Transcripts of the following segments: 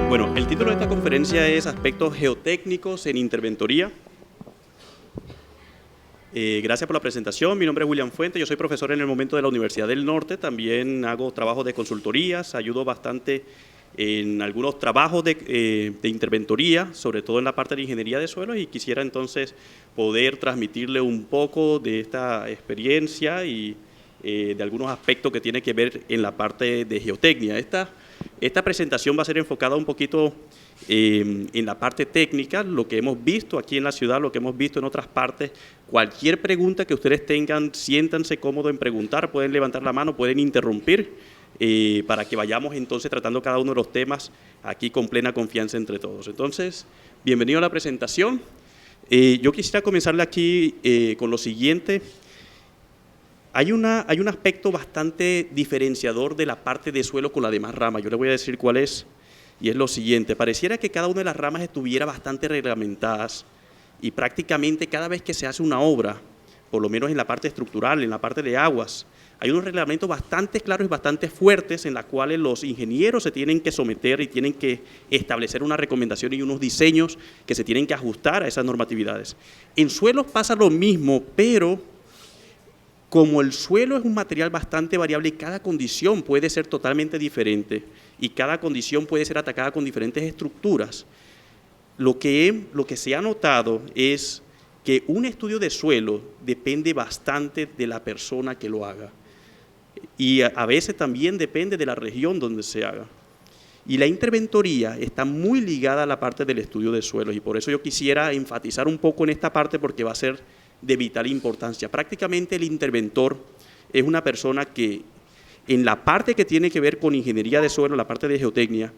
Bueno, el título de esta conferencia es Aspectos geotécnicos en interventoría. Gracias por la presentación. Mi nombre es William Fuentes, yo soy profesor en el momento de la Universidad del Norte. También hago trabajos de consultorías, ayudo bastante en algunos trabajos de interventoría, sobre todo en la parte de ingeniería de suelos, y quisiera entonces poder transmitirle un poco de esta experiencia y de algunos aspectos que tiene que ver en la parte de geotecnia. Esta presentación va a ser enfocada un poquito en la parte técnica, lo que hemos visto aquí en la ciudad, lo que hemos visto en otras partes. Cualquier pregunta que ustedes tengan, siéntanse cómodos en preguntar, pueden levantar la mano, pueden interrumpir, para que vayamos entonces tratando cada uno de los temas aquí con plena confianza entre todos. Entonces, bienvenido a la presentación. Yo quisiera comenzarle aquí con lo siguiente. Hay un aspecto bastante diferenciador de la parte de suelo con la demás ramas. Yo le voy a decir cuál es, y es lo siguiente. Pareciera que cada una de las ramas estuviera bastante reglamentadas y prácticamente cada vez que se hace una obra, por lo menos en la parte estructural, en la parte de aguas, hay unos reglamentos bastante claros y bastante fuertes en los cuales los ingenieros se tienen que someter y tienen que establecer una recomendación y unos diseños que se tienen que ajustar a esas normatividades. En suelos pasa lo mismo, pero como el suelo es un material bastante variable y cada condición puede ser totalmente diferente y cada condición puede ser atacada con diferentes estructuras, lo que se ha notado es que un estudio de suelo depende bastante de la persona que lo haga y a veces también depende de la región donde se haga. Y la interventoría está muy ligada a la parte del estudio de suelos y por eso yo quisiera enfatizar un poco en esta parte porque va a ser de vital importancia. Prácticamente el interventor es una persona que en la parte que tiene que ver con ingeniería de suelo, la parte de geotecnia,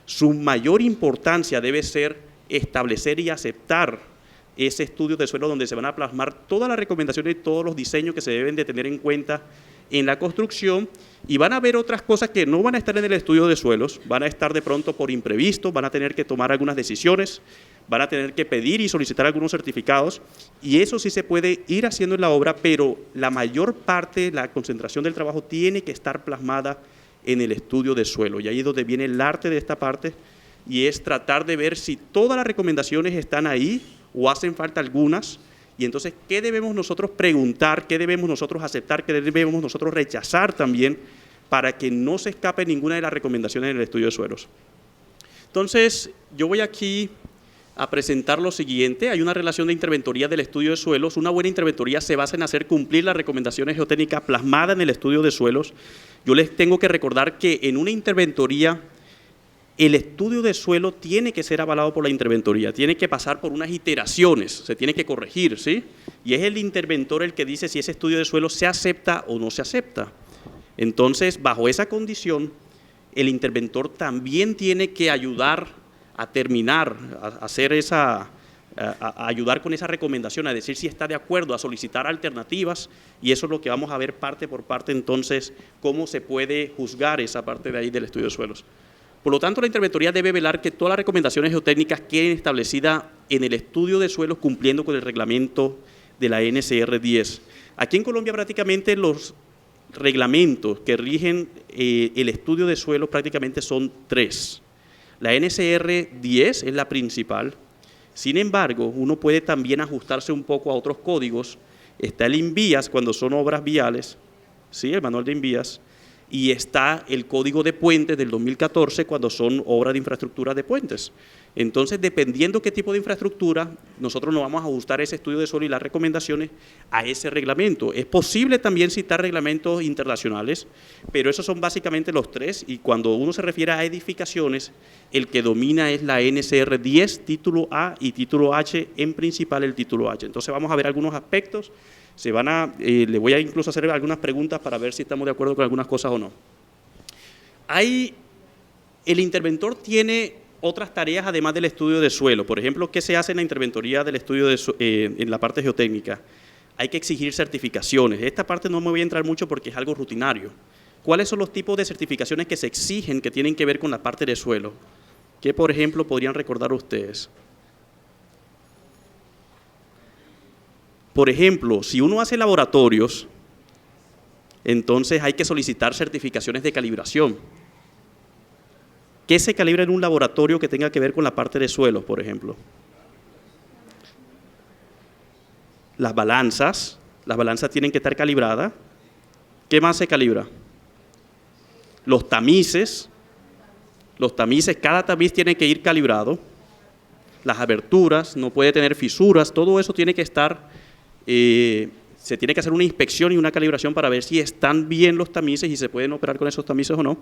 su mayor importancia debe ser establecer y aceptar ese estudio de suelo donde se van a plasmar todas las recomendaciones y todos los diseños que se deben de tener en cuenta en la construcción, y van a haber otras cosas que no van a estar en el estudio de suelos, van a estar de pronto por imprevisto, van a tener que tomar algunas decisiones, van a tener que pedir y solicitar algunos certificados, y eso sí se puede ir haciendo en la obra, pero la mayor parte, la concentración del trabajo tiene que estar plasmada en el estudio de suelo, y ahí es donde viene el arte de esta parte, y es tratar de ver si todas las recomendaciones están ahí o hacen falta algunas, y entonces, ¿qué debemos nosotros preguntar? ¿Qué debemos nosotros aceptar? ¿Qué debemos nosotros rechazar también para que no se escape ninguna de las recomendaciones en el estudio de suelos? Entonces, yo voy aquí a presentar lo siguiente. Hay una relación de interventoría del estudio de suelos. Una buena interventoría se basa en hacer cumplir las recomendaciones geotécnicas plasmadas en el estudio de suelos. Yo les tengo que recordar que en una interventoría el estudio de suelo tiene que ser avalado por la interventoría, tiene que pasar por unas iteraciones, se tiene que corregir, ¿sí? Y es el interventor el que dice si ese estudio de suelo se acepta o no se acepta. Entonces, bajo esa condición, el interventor también tiene que ayudar a terminar, a hacer a ayudar con esa recomendación, a decir si está de acuerdo, a solicitar alternativas, y eso es lo que vamos a ver parte por parte, entonces, cómo se puede juzgar esa parte de ahí del estudio de suelos. Por lo tanto, la interventoría debe velar que todas las recomendaciones geotécnicas queden establecidas en el estudio de suelos cumpliendo con el reglamento de la NSR 10. Aquí en Colombia prácticamente los reglamentos que rigen el estudio de suelos prácticamente son 3. La NSR 10 es la principal. Sin embargo, uno puede también ajustarse un poco a otros códigos. Está el INVIAS cuando son obras viales, ¿sí? El manual de INVIAS. Y está el Código de Puentes del 2014 cuando son obras de infraestructura de puentes. Entonces, dependiendo qué tipo de infraestructura, nosotros nos vamos a ajustar ese estudio de suelo y las recomendaciones a ese reglamento. Es posible también citar reglamentos internacionales, pero esos son básicamente los 3, y cuando uno se refiere a edificaciones, el que domina es la NSR 10, título A y título H, en principal el título H. Entonces, vamos a ver algunos aspectos. Le voy a incluso hacer algunas preguntas para ver si estamos de acuerdo con algunas cosas o no. El interventor tiene otras tareas además del estudio de suelo. Por ejemplo, ¿qué se hace en la interventoría del estudio en la parte geotécnica? Hay que exigir certificaciones. Esta parte no me voy a entrar mucho porque es algo rutinario. ¿Cuáles son los tipos de certificaciones que se exigen que tienen que ver con la parte de suelo? ¿Qué, por ejemplo, podrían recordar ustedes? Por ejemplo, si uno hace laboratorios, entonces hay que solicitar certificaciones de calibración. ¿Qué se calibra en un laboratorio que tenga que ver con la parte de suelos, por ejemplo? Las balanzas tienen que estar calibradas. ¿Qué más se calibra? Los tamices, cada tamiz tiene que ir calibrado. Las aberturas, no puede tener fisuras, todo eso tiene que estar, se tiene que hacer una inspección y una calibración para ver si están bien los tamices y se pueden operar con esos tamices o no.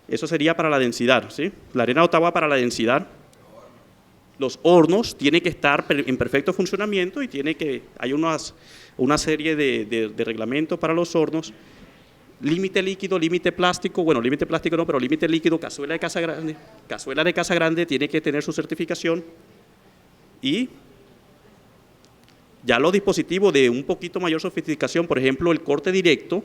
Eso sería para la densidad, ¿sí? La arena de Ottawa para la densidad. Los hornos tienen que estar en perfecto funcionamiento y hay una serie de reglamentos para los hornos. Límite líquido, límite plástico, bueno, límite plástico no, pero límite líquido, cazuela de casa grande tiene que tener su certificación. Y ya los dispositivos de un poquito mayor sofisticación, por ejemplo, el corte directo,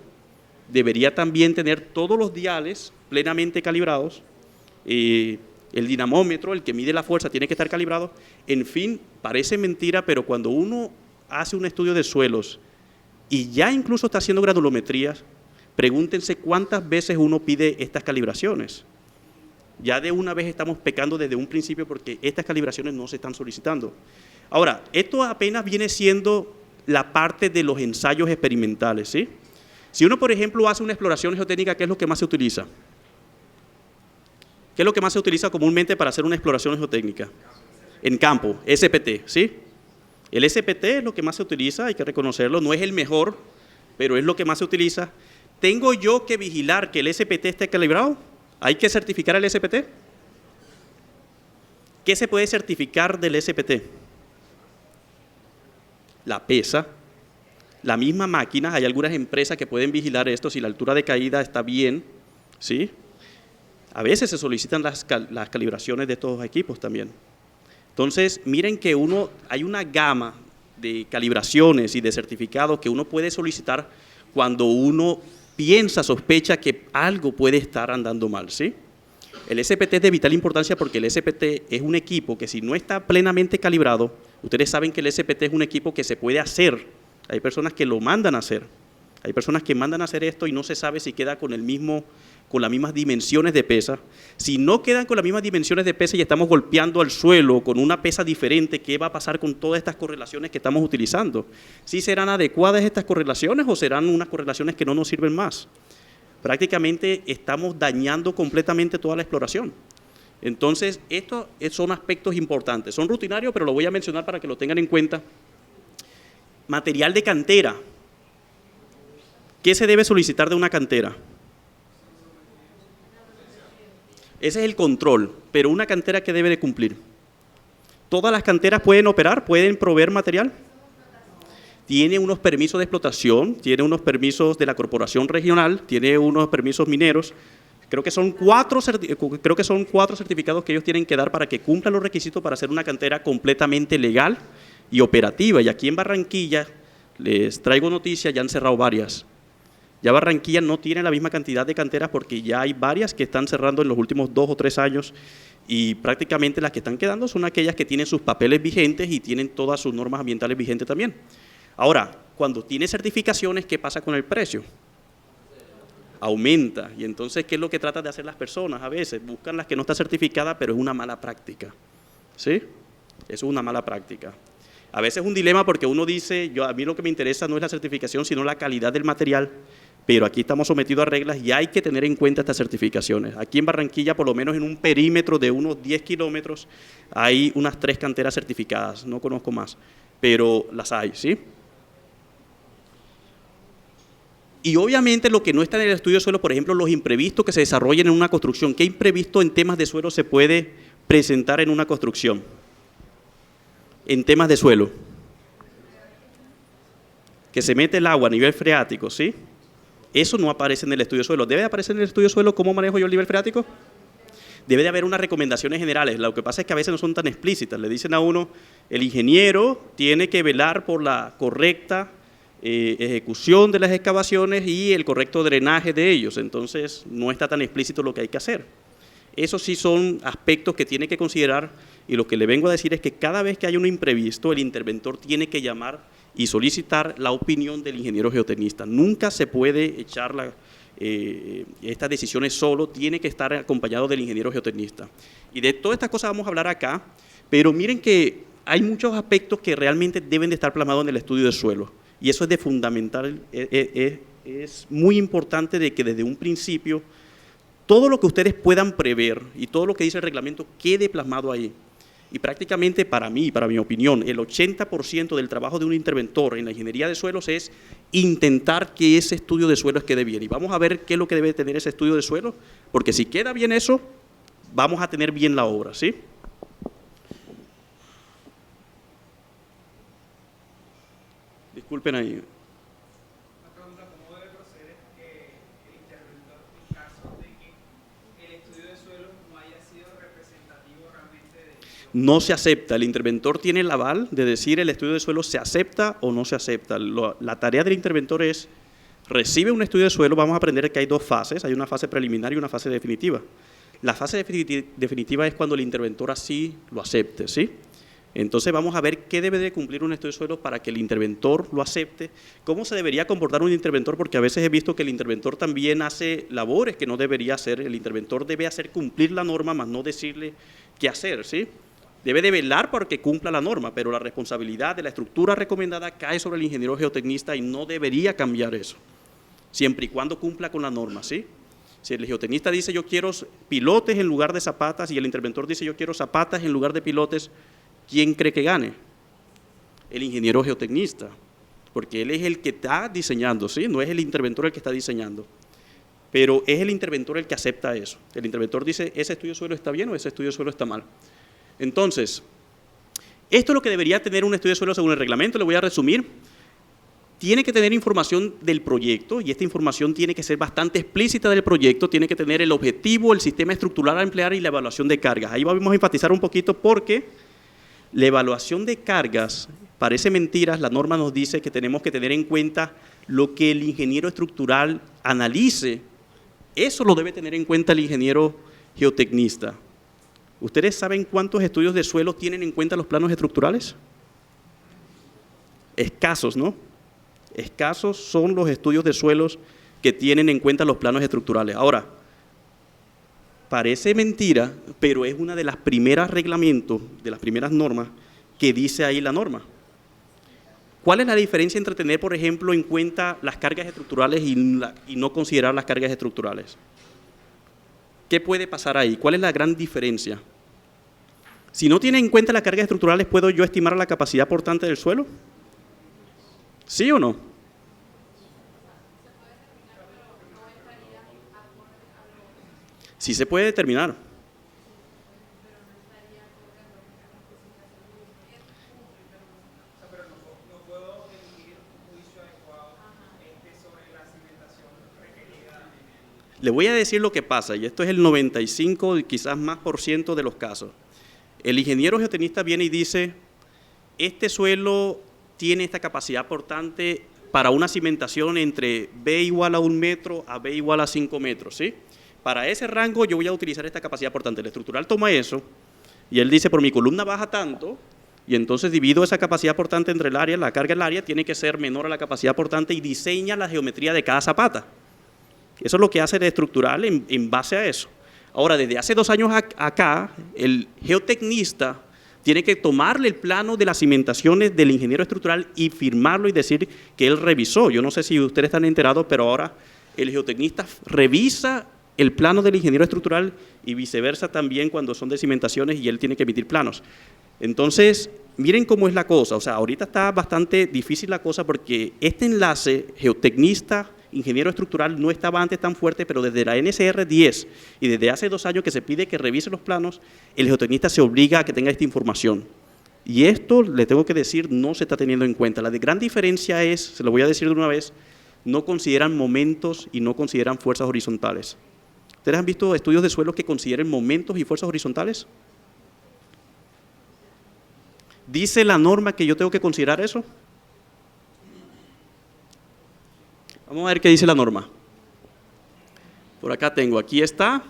debería también tener todos los diales plenamente calibrados. El dinamómetro, el que mide la fuerza, tiene que estar calibrado. En fin, parece mentira, pero cuando uno hace un estudio de suelos y ya incluso está haciendo granulometrías, pregúntense cuántas veces uno pide estas calibraciones. Ya de una vez estamos pecando desde un principio porque estas calibraciones no se están solicitando. Ahora, esto apenas viene siendo la parte de los ensayos experimentales, ¿sí? Si uno, por ejemplo, hace una exploración geotécnica, ¿qué es lo que más se utiliza? ¿Qué es lo que más se utiliza comúnmente para hacer una exploración geotécnica? En campo, SPT, ¿sí? El SPT es lo que más se utiliza, hay que reconocerlo, no es el mejor, pero es lo que más se utiliza. ¿Tengo yo que vigilar que el SPT esté calibrado? ¿Hay que certificar el SPT? ¿Qué se puede certificar del SPT? La pesa, la misma máquina, hay algunas empresas que pueden vigilar esto, si la altura de caída está bien, ¿sí? A veces se solicitan las calibraciones de estos equipos también. Entonces, miren que hay una gama de calibraciones y de certificados que uno puede solicitar cuando uno sospecha que algo puede estar andando mal, ¿sí? El SPT es de vital importancia porque el SPT es un equipo que si no está plenamente calibrado, ustedes saben que el SPT es un equipo que se puede hacer. Hay personas que lo mandan a hacer. Hay personas que mandan a hacer esto y no se sabe si queda con las mismas dimensiones de pesa. Si no quedan con las mismas dimensiones de pesa y estamos golpeando al suelo con una pesa diferente, ¿qué va a pasar con todas estas correlaciones que estamos utilizando? ¿Sí serán adecuadas estas correlaciones o serán unas correlaciones que no nos sirven más? Prácticamente estamos dañando completamente toda la exploración. Entonces, estos son aspectos importantes. Son rutinarios, pero lo voy a mencionar para que lo tengan en cuenta. Material de cantera. ¿Qué se debe solicitar de una cantera? Ese es el control, pero una cantera ¿qué debe de cumplir? ¿Todas las canteras pueden operar? ¿Pueden proveer material? Tiene unos permisos de explotación, tiene unos permisos de la corporación regional, tiene unos permisos mineros. Creo que son cuatro certificados que ellos tienen que dar para que cumplan los requisitos para hacer una cantera completamente legal y operativa. Y aquí en Barranquilla, les traigo noticias, ya han cerrado varias. Ya Barranquilla no tiene la misma cantidad de canteras porque ya hay varias que están cerrando en los últimos 2 o 3 años y prácticamente las que están quedando son aquellas que tienen sus papeles vigentes y tienen todas sus normas ambientales vigentes también. Ahora, cuando tiene certificaciones, ¿qué pasa con el precio? Aumenta. Y entonces, ¿qué es lo que tratan de hacer las personas? A veces buscan las que no están certificadas, pero es una mala práctica. ¿Sí? Eso es una mala práctica. A veces es un dilema porque uno dice, a mí lo que me interesa no es la certificación, sino la calidad del material, pero aquí estamos sometidos a reglas y hay que tener en cuenta estas certificaciones. Aquí en Barranquilla, por lo menos en un perímetro de unos 10 kilómetros, hay unas 3 canteras certificadas, no conozco más, pero las hay, ¿sí? Y obviamente lo que no está en el estudio de suelo, por ejemplo, los imprevistos que se desarrollen en una construcción. ¿Qué imprevisto en temas de suelo se puede presentar en una construcción? En temas de suelo. Que se mete el agua a nivel freático, ¿sí? Eso no aparece en el estudio de suelo. ¿Debe aparecer en el estudio de suelo cómo manejo yo el nivel freático? Debe de haber unas recomendaciones generales. Lo que pasa es que a veces no son tan explícitas. Le dicen a uno, el ingeniero tiene que velar por la correcta ejecución de las excavaciones y el correcto drenaje de ellos. Entonces, no está tan explícito lo que hay que hacer. Esos sí son aspectos que tiene que considerar, y lo que le vengo a decir es que cada vez que hay un imprevisto, el interventor tiene que llamar y solicitar la opinión del ingeniero geotecnista. Nunca se puede echar estas decisiones solo, tiene que estar acompañado del ingeniero geotecnista. Y de todas estas cosas vamos a hablar acá, pero miren que hay muchos aspectos que realmente deben de estar plasmados en el estudio de suelo, y eso es de fundamental, es muy importante de que desde un principio todo lo que ustedes puedan prever y todo lo que dice el reglamento quede plasmado ahí. Y prácticamente para mí, para mi opinión, el 80% del trabajo de un interventor en la ingeniería de suelos es intentar que ese estudio de suelos quede bien. Y vamos a ver qué es lo que debe tener ese estudio de suelos, porque si queda bien eso, vamos a tener bien la obra, ¿sí? Disculpen ahí. No se acepta, el interventor tiene el aval de decir el estudio de suelo se acepta o no se acepta. La tarea del interventor es, recibe un estudio de suelo, vamos a aprender que hay dos fases, hay una fase preliminar y una fase definitiva. La fase definitiva es cuando el interventor así lo acepte, ¿sí? Entonces vamos a ver qué debe de cumplir un estudio de suelo para que el interventor lo acepte, cómo se debería comportar un interventor, porque a veces he visto que el interventor también hace labores que no debería hacer, el interventor debe hacer cumplir la norma, más no decirle qué hacer, ¿sí? Debe de velar para que cumpla la norma, pero la responsabilidad de la estructura recomendada cae sobre el ingeniero geotecnista y no debería cambiar eso, siempre y cuando cumpla con la norma, ¿sí? Si el geotecnista dice yo quiero pilotes en lugar de zapatas y el interventor dice yo quiero zapatas en lugar de pilotes, ¿quién cree que gane? El ingeniero geotecnista, porque él es el que está diseñando, ¿sí? No es el interventor el que está diseñando, pero es el interventor el que acepta eso. El interventor dice ese estudio de suelo está bien o ese estudio de suelo está mal. Entonces, esto es lo que debería tener un estudio de suelo según el reglamento, le voy a resumir. Tiene que tener información del proyecto y esta información tiene que ser bastante explícita del proyecto, tiene que tener el objetivo, el sistema estructural a emplear y la evaluación de cargas. Ahí vamos a enfatizar un poquito porque la evaluación de cargas, parece mentiras, la norma nos dice que tenemos que tener en cuenta lo que el ingeniero estructural analice, eso lo debe tener en cuenta el ingeniero geotecnista. ¿Ustedes saben cuántos estudios de suelo tienen en cuenta los planos estructurales? Escasos, ¿no? Escasos son los estudios de suelos que tienen en cuenta los planos estructurales. Ahora, parece mentira, pero es una de las primeras reglamentos, de las primeras normas que dice ahí la norma. ¿Cuál es la diferencia entre tener, por ejemplo, en cuenta las cargas estructurales y no considerar las cargas estructurales? ¿Qué puede pasar ahí? ¿Cuál es la gran diferencia? Si no tiene en cuenta las cargas estructurales, ¿puedo yo estimar la capacidad portante del suelo? ¿Sí o no? Sí se puede determinar. Le voy a decir lo que pasa, y esto es el 95 y quizás más % de los casos. El ingeniero geotecnista viene y dice, este suelo tiene esta capacidad portante para una cimentación entre B igual a 1 metro a B igual a 5 metros, ¿sí? Para ese rango yo voy a utilizar esta capacidad portante. El estructural toma eso y él dice, por mi columna baja tanto, y entonces divido esa capacidad portante entre el área, la carga del área tiene que ser menor a la capacidad portante y diseña la geometría de cada zapata. Eso es lo que hace el estructural en base a eso. Ahora, desde hace 2 años acá, el geotecnista tiene que tomarle el plano de las cimentaciones del ingeniero estructural y firmarlo y decir que él revisó. Yo no sé si ustedes están enterados, pero ahora el geotecnista revisa el plano del ingeniero estructural y viceversa también cuando son de cimentaciones y él tiene que emitir planos. Entonces, miren cómo es la cosa. O sea, ahorita está bastante difícil la cosa porque este enlace geotecnista ingeniero estructural no estaba antes tan fuerte, pero desde la NSR 10 y desde hace 2 años que se pide que revise los planos, el geotecnista se obliga a que tenga esta información. Y esto, le tengo que decir, no se está teniendo en cuenta. La gran diferencia es, se lo voy a decir de una vez, no consideran momentos y no consideran fuerzas horizontales. ¿Ustedes han visto estudios de suelos que consideren momentos y fuerzas horizontales? ¿Dice la norma que yo tengo que considerar eso? Vamos a ver qué dice la norma. Por acá tengo, aquí está.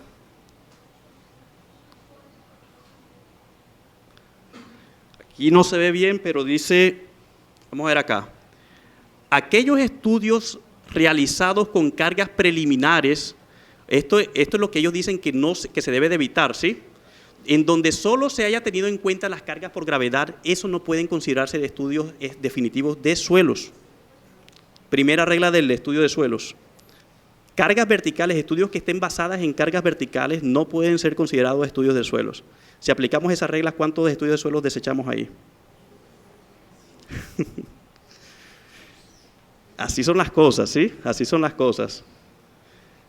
Aquí no se ve bien, pero dice, vamos a ver acá, aquellos estudios realizados con cargas preliminares, esto es lo que ellos dicen que se debe de evitar, ¿sí? En donde solo se haya tenido en cuenta las cargas por gravedad, eso no pueden considerarse de estudios definitivos de suelos. Primera regla del estudio de suelos. Cargas verticales, estudios que estén basadas en cargas verticales no pueden ser considerados estudios de suelos. Si aplicamos esas reglas, ¿cuántos estudios de suelos desechamos ahí? Así son las cosas, ¿sí? Así son las cosas.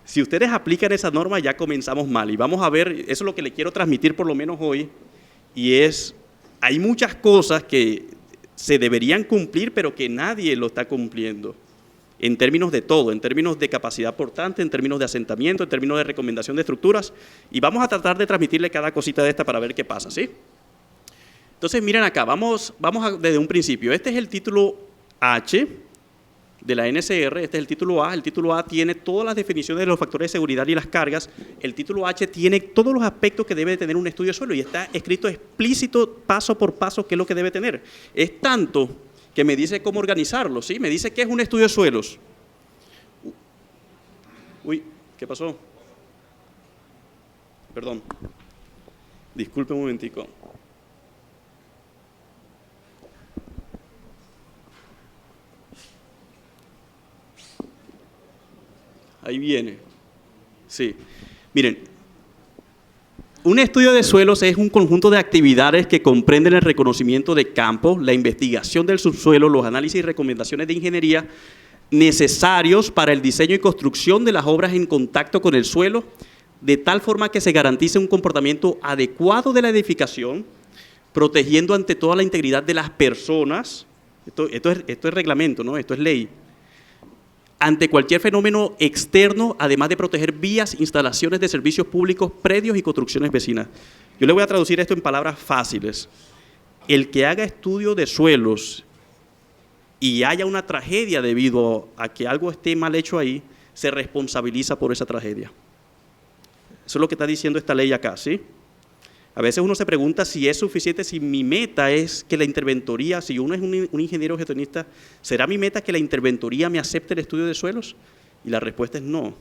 Si ustedes aplican esa norma, ya comenzamos mal. Y vamos a ver, eso es lo que le quiero transmitir por lo menos hoy, y es, hay muchas cosas que se deberían cumplir, pero que nadie lo está cumpliendo. En términos de todo, en términos de capacidad portante, en términos de asentamiento, en términos de recomendación de estructuras, y vamos a tratar de transmitirle cada cosita de esta para ver qué pasa, ¿sí? Entonces, miren acá, vamos desde un principio. Este es el título H de la NCR, este es el título A. El título A tiene todas las definiciones de los factores de seguridad y las cargas. El título H tiene todos los aspectos que debe tener un estudio de suelo y está escrito explícito, paso por paso, qué es lo que debe tener. Es tanto que me dice cómo organizarlo, ¿sí? Me dice qué es un estudio de suelos. Uy, ¿qué pasó? Perdón. Disculpe un momentico. Ahí viene. Sí. Miren, un estudio de suelos es un conjunto de actividades que comprenden el reconocimiento de campo, la investigación del subsuelo, los análisis y recomendaciones de ingeniería necesarios para el diseño y construcción de las obras en contacto con el suelo, de tal forma que se garantice un comportamiento adecuado de la edificación, protegiendo ante toda la integridad de las personas. Esto es reglamento, ¿no? Esto es ley. Ante cualquier fenómeno externo, además de proteger vías, instalaciones de servicios públicos, predios y construcciones vecinas. Yo le voy a traducir esto en palabras fáciles. El que haga estudio de suelos y haya una tragedia debido a que algo esté mal hecho ahí, se responsabiliza por esa tragedia. Eso es lo que está diciendo esta ley acá, ¿sí? A veces uno se pregunta si es suficiente, si mi meta es que la interventoría, si uno es un ingeniero gestionista, ¿será mi meta que la interventoría me acepte el estudio de suelos? Y la respuesta es no.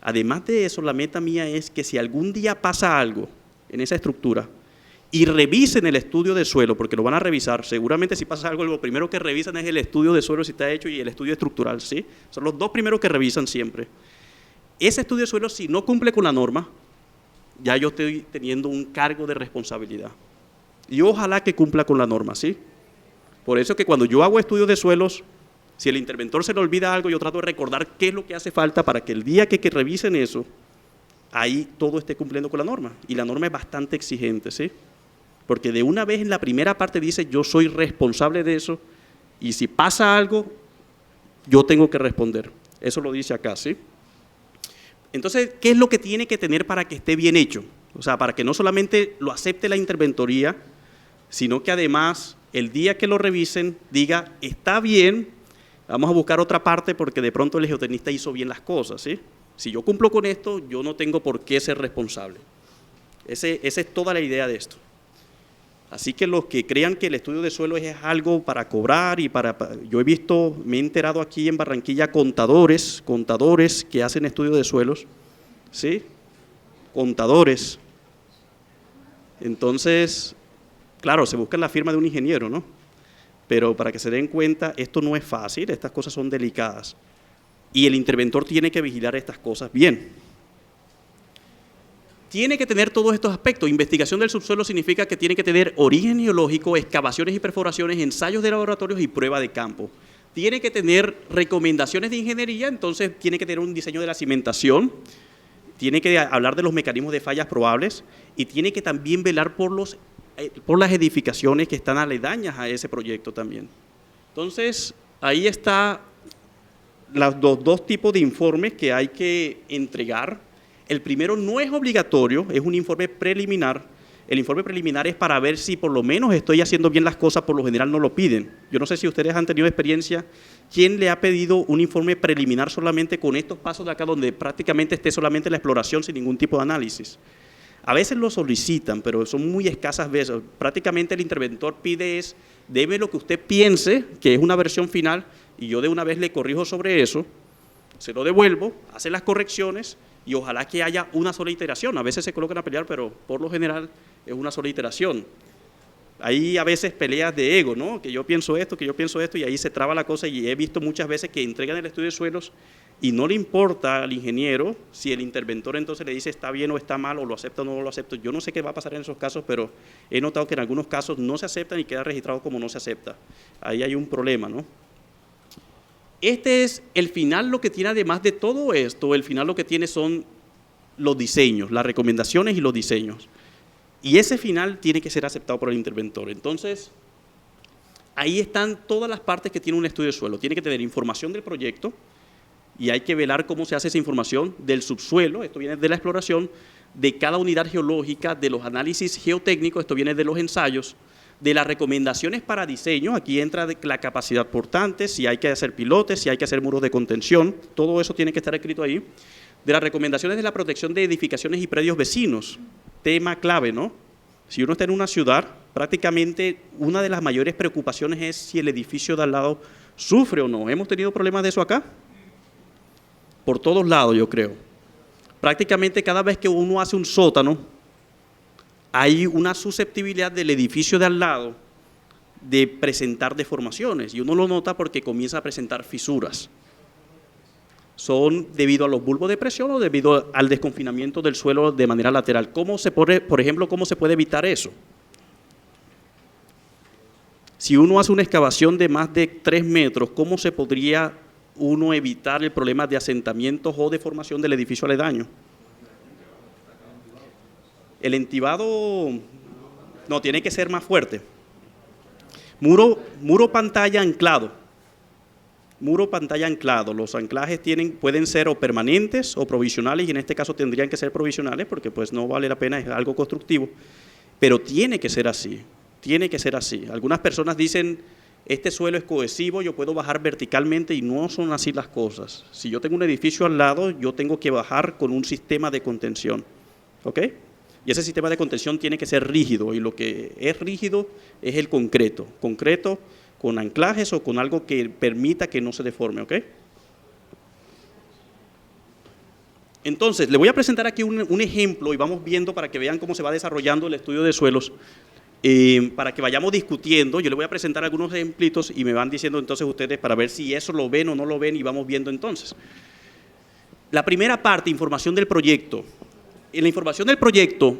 Además de eso, la meta mía es que si algún día pasa algo en esa estructura y revisen el estudio de suelo, porque lo van a revisar, seguramente si pasa algo, lo primero que revisan es el estudio de suelo si está hecho y el estudio estructural, ¿sí? Son los dos primeros que revisan siempre. Ese estudio de suelo, si no cumple con la norma, ya yo estoy teniendo un cargo de responsabilidad. Y ojalá que cumpla con la norma, ¿sí? Por eso que cuando yo hago estudios de suelos, si el interventor se le olvida algo, yo trato de recordar qué es lo que hace falta para que el día que revisen eso, ahí todo esté cumpliendo con la norma. Y la norma es bastante exigente, ¿sí? Porque de una vez en la primera parte dice, yo soy responsable de eso, y si pasa algo, yo tengo que responder. Eso lo dice acá, ¿sí? Entonces, ¿qué es lo que tiene que tener para que esté bien hecho? O sea, para que no solamente lo acepte la interventoría, sino que además, el día que lo revisen, diga, está bien, vamos a buscar otra parte porque de pronto el geotenista hizo bien las cosas, ¿sí? Si yo cumplo con esto, yo no tengo por qué ser responsable. Esa es toda la idea de esto. Así que los que crean que el estudio de suelo es algo para cobrar y yo he visto, me he enterado aquí en Barranquilla contadores que hacen estudio de suelos, ¿sí? Contadores. Entonces, claro, se busca la firma de un ingeniero, ¿no? Pero para que se den cuenta, esto no es fácil, estas cosas son delicadas. Y el interventor tiene que vigilar estas cosas bien. Tiene que tener todos estos aspectos. Investigación del subsuelo significa que tiene que tener origen geológico, excavaciones y perforaciones, ensayos de laboratorios y prueba de campo. Tiene que tener recomendaciones de ingeniería, entonces tiene que tener un diseño de la cimentación, tiene que hablar de los mecanismos de fallas probables y tiene que también velar por las edificaciones que están aledañas a ese proyecto también. Entonces, ahí está los dos tipos de informes que hay que entregar. El primero no es obligatorio, es un informe preliminar. El informe preliminar es para ver si por lo menos estoy haciendo bien las cosas, por lo general no lo piden. Yo no sé si ustedes han tenido experiencia, ¿quién le ha pedido un informe preliminar solamente con estos pasos de acá, donde prácticamente esté solamente la exploración sin ningún tipo de análisis? A veces lo solicitan, pero son muy escasas veces. Prácticamente el interventor pide es, deme lo que usted piense, que es una versión final, y yo de una vez le corrijo sobre eso, se lo devuelvo, hace las correcciones, y ojalá que haya una sola iteración. A veces se colocan a pelear, pero por lo general es una sola iteración. Hay a veces peleas de ego, ¿no? Que yo pienso esto, y ahí se traba la cosa, y he visto muchas veces que entregan el estudio de suelos y no le importa al ingeniero si el interventor entonces le dice está bien o está mal, o lo acepta o no lo acepta. Yo no sé qué va a pasar en esos casos, pero he notado que en algunos casos no se aceptan y queda registrado como no se acepta. Ahí hay un problema, ¿no? Este es el final. Lo que tiene además de todo esto, el final lo que tiene son los diseños, las recomendaciones y los diseños. Y ese final tiene que ser aceptado por el interventor. Entonces, ahí están todas las partes que tiene un estudio de suelo. Tiene que tener información del proyecto, y hay que velar cómo se hace esa información del subsuelo, esto viene de la exploración, de cada unidad geológica, de los análisis geotécnicos, esto viene de los ensayos, de las recomendaciones para diseño, aquí entra la capacidad portante, si hay que hacer pilotes, si hay que hacer muros de contención, todo eso tiene que estar escrito ahí. De las recomendaciones de la protección de edificaciones y predios vecinos, tema clave, ¿no? Si uno está en una ciudad, prácticamente una de las mayores preocupaciones es si el edificio de al lado sufre o no. ¿Hemos tenido problemas de eso acá? Por todos lados, yo creo. Prácticamente cada vez que uno hace un sótano, hay una susceptibilidad del edificio de al lado de presentar deformaciones, y uno lo nota porque comienza a presentar fisuras. Son debido a los bulbos de presión o debido al desconfinamiento del suelo de manera lateral. ¿Cómo se puede, por ejemplo, cómo se puede evitar eso? Si uno hace una excavación de más de 3 metros, ¿cómo se podría uno evitar el problema de asentamientos o deformación del edificio aledaño? El entibado no tiene que ser más fuerte. Muro pantalla anclado. Muro pantalla anclado. Los anclajes pueden ser o permanentes o provisionales, y en este caso tendrían que ser provisionales porque pues no vale la pena, es algo constructivo. Pero tiene que ser así. Tiene que ser así. Algunas personas dicen, este suelo es cohesivo, yo puedo bajar verticalmente, y no son así las cosas. Si yo tengo un edificio al lado, yo tengo que bajar con un sistema de contención. ¿Ok? Y ese sistema de contención tiene que ser rígido, y lo que es rígido es el concreto. Concreto con anclajes o con algo que permita que no se deforme. ¿Ok? Entonces, le voy a presentar aquí un ejemplo, y vamos viendo para que vean cómo se va desarrollando el estudio de suelos. Para que vayamos discutiendo, yo les voy a presentar algunos ejemplitos y me van diciendo entonces ustedes para ver si eso lo ven o no lo ven, y vamos viendo entonces. La primera parte, información del proyecto. En la información del proyecto,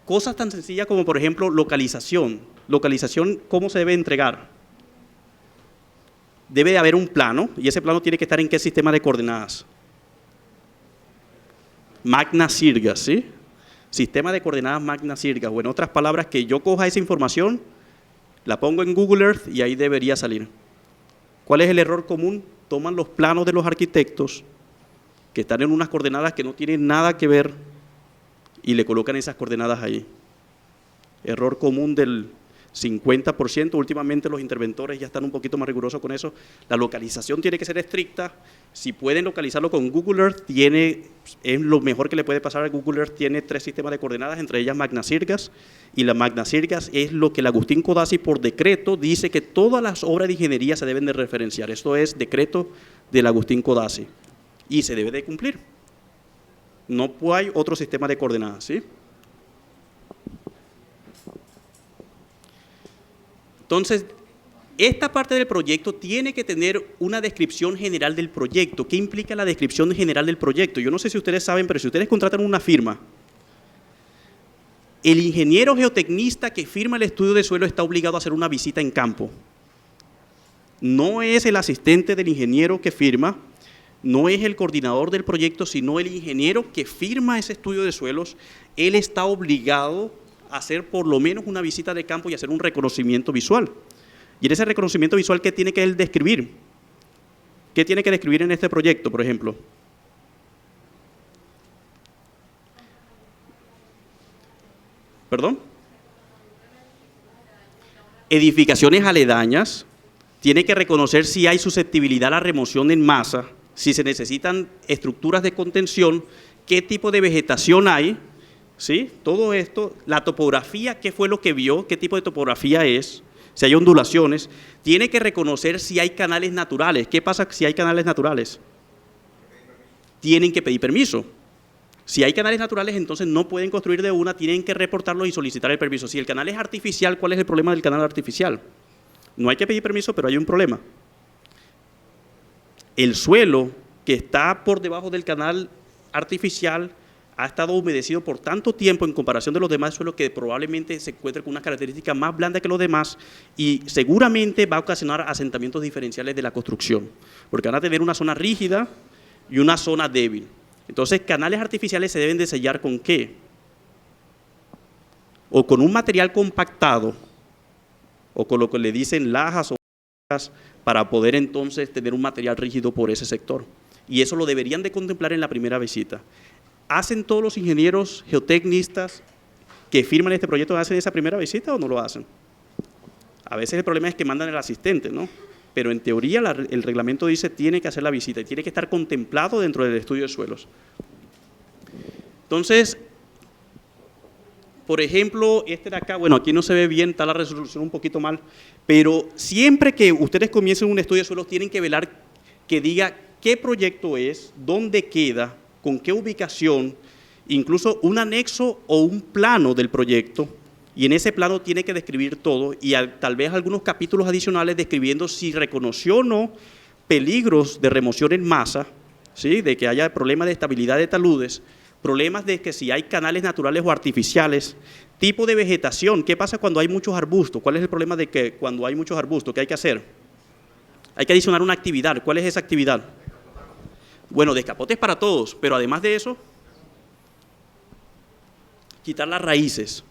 cosas tan sencillas como por ejemplo localización. Localización, ¿cómo se debe entregar? Debe de haber un plano, y ese plano tiene que estar en qué sistema de coordenadas. Magna Sirgas, ¿sí? Sistema de coordenadas Magna Sirgas, o en otras palabras, que yo coja esa información, la pongo en Google Earth y ahí debería salir. ¿Cuál es el error común? Toman los planos de los arquitectos que están en unas coordenadas que no tienen nada que ver y le colocan esas coordenadas ahí. Error común del 50%, últimamente los interventores ya están un poquito más rigurosos con eso. La localización tiene que ser estricta. Si pueden localizarlo con Google Earth, es lo mejor que le puede pasar a Google Earth. Tiene 3 sistemas de coordenadas, entre ellas Magna Sirgas, y la Magna Sirgas es lo que el Agustín Codazzi por decreto dice que todas las obras de ingeniería se deben de referenciar. Esto es decreto del Agustín Codazzi y se debe de cumplir. No hay otro sistema de coordenadas, ¿sí? Entonces, esta parte del proyecto tiene que tener una descripción general del proyecto. ¿Qué implica la descripción general del proyecto? Yo no sé si ustedes saben, pero si ustedes contratan una firma, el ingeniero geotecnista que firma el estudio de suelo está obligado a hacer una visita en campo. No es el asistente del ingeniero que firma, no es el coordinador del proyecto, sino el ingeniero que firma ese estudio de suelos. Él está obligado hacer por lo menos una visita de campo y hacer un reconocimiento visual. Y en ese reconocimiento visual, ¿qué tiene que él describir? ¿Qué tiene que describir en este proyecto, por ejemplo? ¿Perdón? Edificaciones aledañas. Tiene que reconocer si hay susceptibilidad a la remoción en masa, si se necesitan estructuras de contención, qué tipo de vegetación hay, ¿sí? Todo esto, la topografía, ¿qué fue lo que vio? ¿Qué tipo de topografía es? Si hay ondulaciones, tiene que reconocer si hay canales naturales. ¿Qué pasa si hay canales naturales? Tienen que pedir permiso. Si hay canales naturales, entonces no pueden construir de una, tienen que reportarlo y solicitar el permiso. Si el canal es artificial, ¿cuál es el problema del canal artificial? No hay que pedir permiso, pero hay un problema. El suelo que está por debajo del canal artificial ha estado humedecido por tanto tiempo en comparación de los demás suelos que probablemente se encuentre con unas características más blandas que los demás y seguramente va a ocasionar asentamientos diferenciales de la construcción, porque van a tener una zona rígida y una zona débil. Entonces, canales artificiales se deben de sellar ¿con qué? O con un material compactado, o con lo que le dicen lajas o para poder entonces tener un material rígido por ese sector. Y eso lo deberían de contemplar en la primera visita. ¿Hacen todos los ingenieros geotecnistas que firman este proyecto, hacen esa primera visita o no lo hacen? A veces el problema es que mandan el asistente, ¿no? Pero en teoría el reglamento dice tiene que hacer la visita y tiene que estar contemplado dentro del estudio de suelos. Entonces, por ejemplo, este de acá, bueno, aquí no se ve bien, está la resolución un poquito mal, pero siempre que ustedes comiencen un estudio de suelos tienen que velar que diga qué proyecto es, dónde queda, con qué ubicación, incluso un anexo o un plano del proyecto, y en ese plano tiene que describir todo y tal vez algunos capítulos adicionales describiendo si reconoció o no peligros de remoción en masa, ¿sí? De que haya problemas de estabilidad de taludes, problemas de que si hay canales naturales o artificiales, tipo de vegetación, ¿qué pasa cuando hay muchos arbustos? ¿Cuál es el problema de que cuando hay muchos arbustos? ¿Qué hay que hacer? Hay que adicionar una actividad. ¿Cuál es esa actividad? Bueno, descapotes para todos, pero además de eso, quitar las raíces.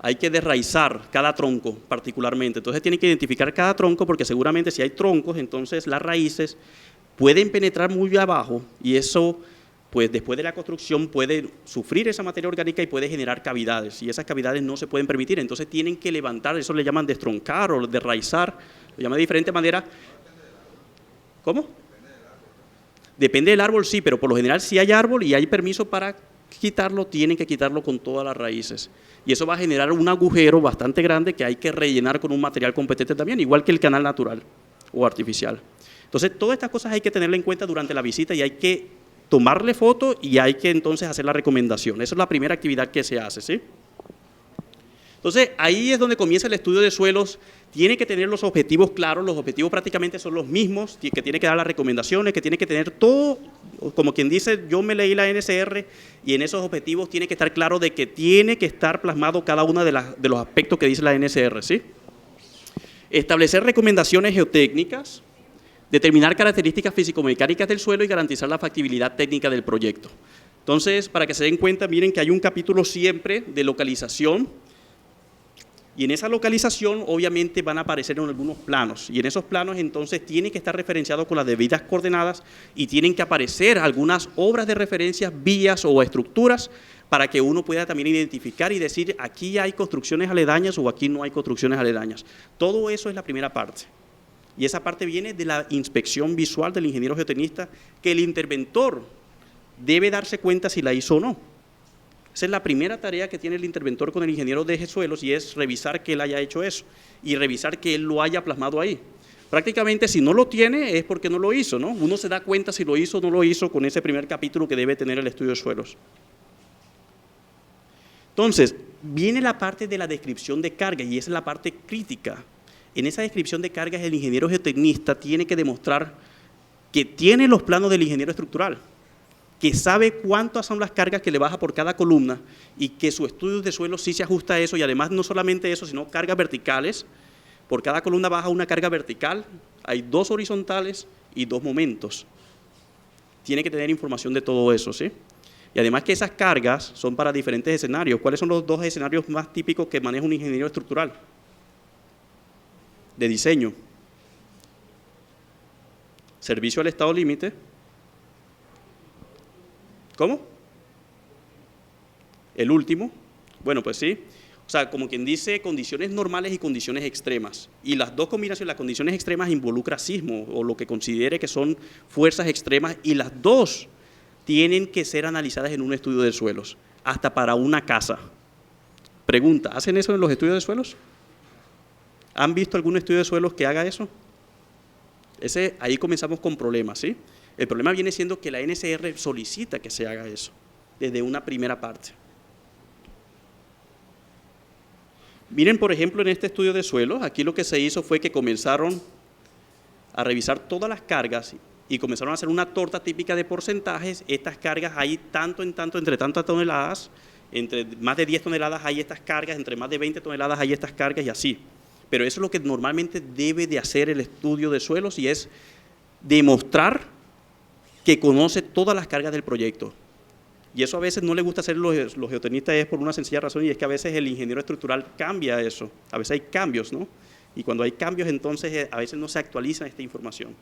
Hay que desraizar cada tronco particularmente. Entonces tienen que identificar cada tronco porque seguramente si hay troncos, entonces las raíces pueden penetrar muy abajo y eso, pues después de la construcción puede sufrir esa materia orgánica y puede generar cavidades y esas cavidades no se pueden permitir. Entonces tienen que levantar, eso le llaman destroncar o desraizar, lo llaman de diferente manera. ¿Cómo? Depende del árbol, sí, pero por lo general si hay árbol y hay permiso para quitarlo, tienen que quitarlo con todas las raíces. Y eso va a generar un agujero bastante grande que hay que rellenar con un material competente también, igual que el canal natural o artificial. Entonces, todas estas cosas hay que tenerla en cuenta durante la visita y hay que tomarle foto y hay que entonces hacer la recomendación. Esa es la primera actividad que se hace, ¿sí? Entonces, ahí es donde comienza el estudio de suelos. Tiene que tener los objetivos claros, los objetivos prácticamente son los mismos, que tiene que dar las recomendaciones, que tiene que tener todo, como quien dice, yo me leí la NSR y en esos objetivos tiene que estar claro de que tiene que estar plasmado cada uno de los aspectos que dice la NSR, ¿sí? Establecer recomendaciones geotécnicas, determinar características físico-mecánicas del suelo y garantizar la factibilidad técnica del proyecto. Entonces, para que se den cuenta, miren que hay un capítulo siempre de localización. Y en esa localización, obviamente, van a aparecer en algunos planos. Y en esos planos, entonces, tienen que estar referenciados con las debidas coordenadas y tienen que aparecer algunas obras de referencia, vías o estructuras para que uno pueda también identificar y decir, aquí hay construcciones aledañas o aquí no hay construcciones aledañas. Todo eso es la primera parte. Y esa parte viene de la inspección visual del ingeniero geotecnista, que el interventor debe darse cuenta si la hizo o no. Esa es la primera tarea que tiene el interventor con el ingeniero de suelos y es revisar que él haya hecho eso y revisar que él lo haya plasmado ahí. Prácticamente si no lo tiene es porque no lo hizo, ¿no? Uno se da cuenta si lo hizo o no lo hizo con ese primer capítulo que debe tener el estudio de suelos. Entonces, viene la parte de la descripción de carga y esa es la parte crítica. En esa descripción de cargas el ingeniero geotecnista tiene que demostrar que tiene los planos del ingeniero estructural, que sabe cuántas son las cargas que le baja por cada columna y que su estudio de suelo sí se ajusta a eso y además no solamente eso, sino cargas verticales. Por cada columna baja una carga vertical, hay 2 horizontales y 2 momentos. Tiene que tener información de todo eso, ¿sí? Y además que esas cargas son para diferentes escenarios. ¿Cuáles son los 2 escenarios más típicos que maneja un ingeniero estructural? De diseño. Servicio al estado límite. ¿Cómo? El último. Bueno, pues sí. O sea, como quien dice, condiciones normales y condiciones extremas. Y las dos combinaciones, las condiciones extremas involucra sismo o lo que considere que son fuerzas extremas y las dos tienen que ser analizadas en un estudio de suelos, hasta para una casa. Pregunta, ¿hacen eso en los estudios de suelos? ¿Han visto algún estudio de suelos que haga eso? Ahí comenzamos con problemas, ¿sí? El problema viene siendo que la NSR solicita que se haga eso, desde una primera parte. Miren, por ejemplo, en este estudio de suelos, aquí lo que se hizo fue que comenzaron a revisar todas las cargas y comenzaron a hacer una torta típica de porcentajes. Estas cargas hay tanto en tanto, entre tantas toneladas, entre más de 10 toneladas hay estas cargas, entre más de 20 toneladas hay estas cargas y así. Pero eso es lo que normalmente debe de hacer el estudio de suelos y es demostrar que conoce todas las cargas del proyecto. Y eso a veces no le gusta hacer los geotenistas es por una sencilla razón, y es que a veces el ingeniero estructural cambia eso. A veces hay cambios, ¿no? Y cuando hay cambios, entonces a veces no se actualiza esta información.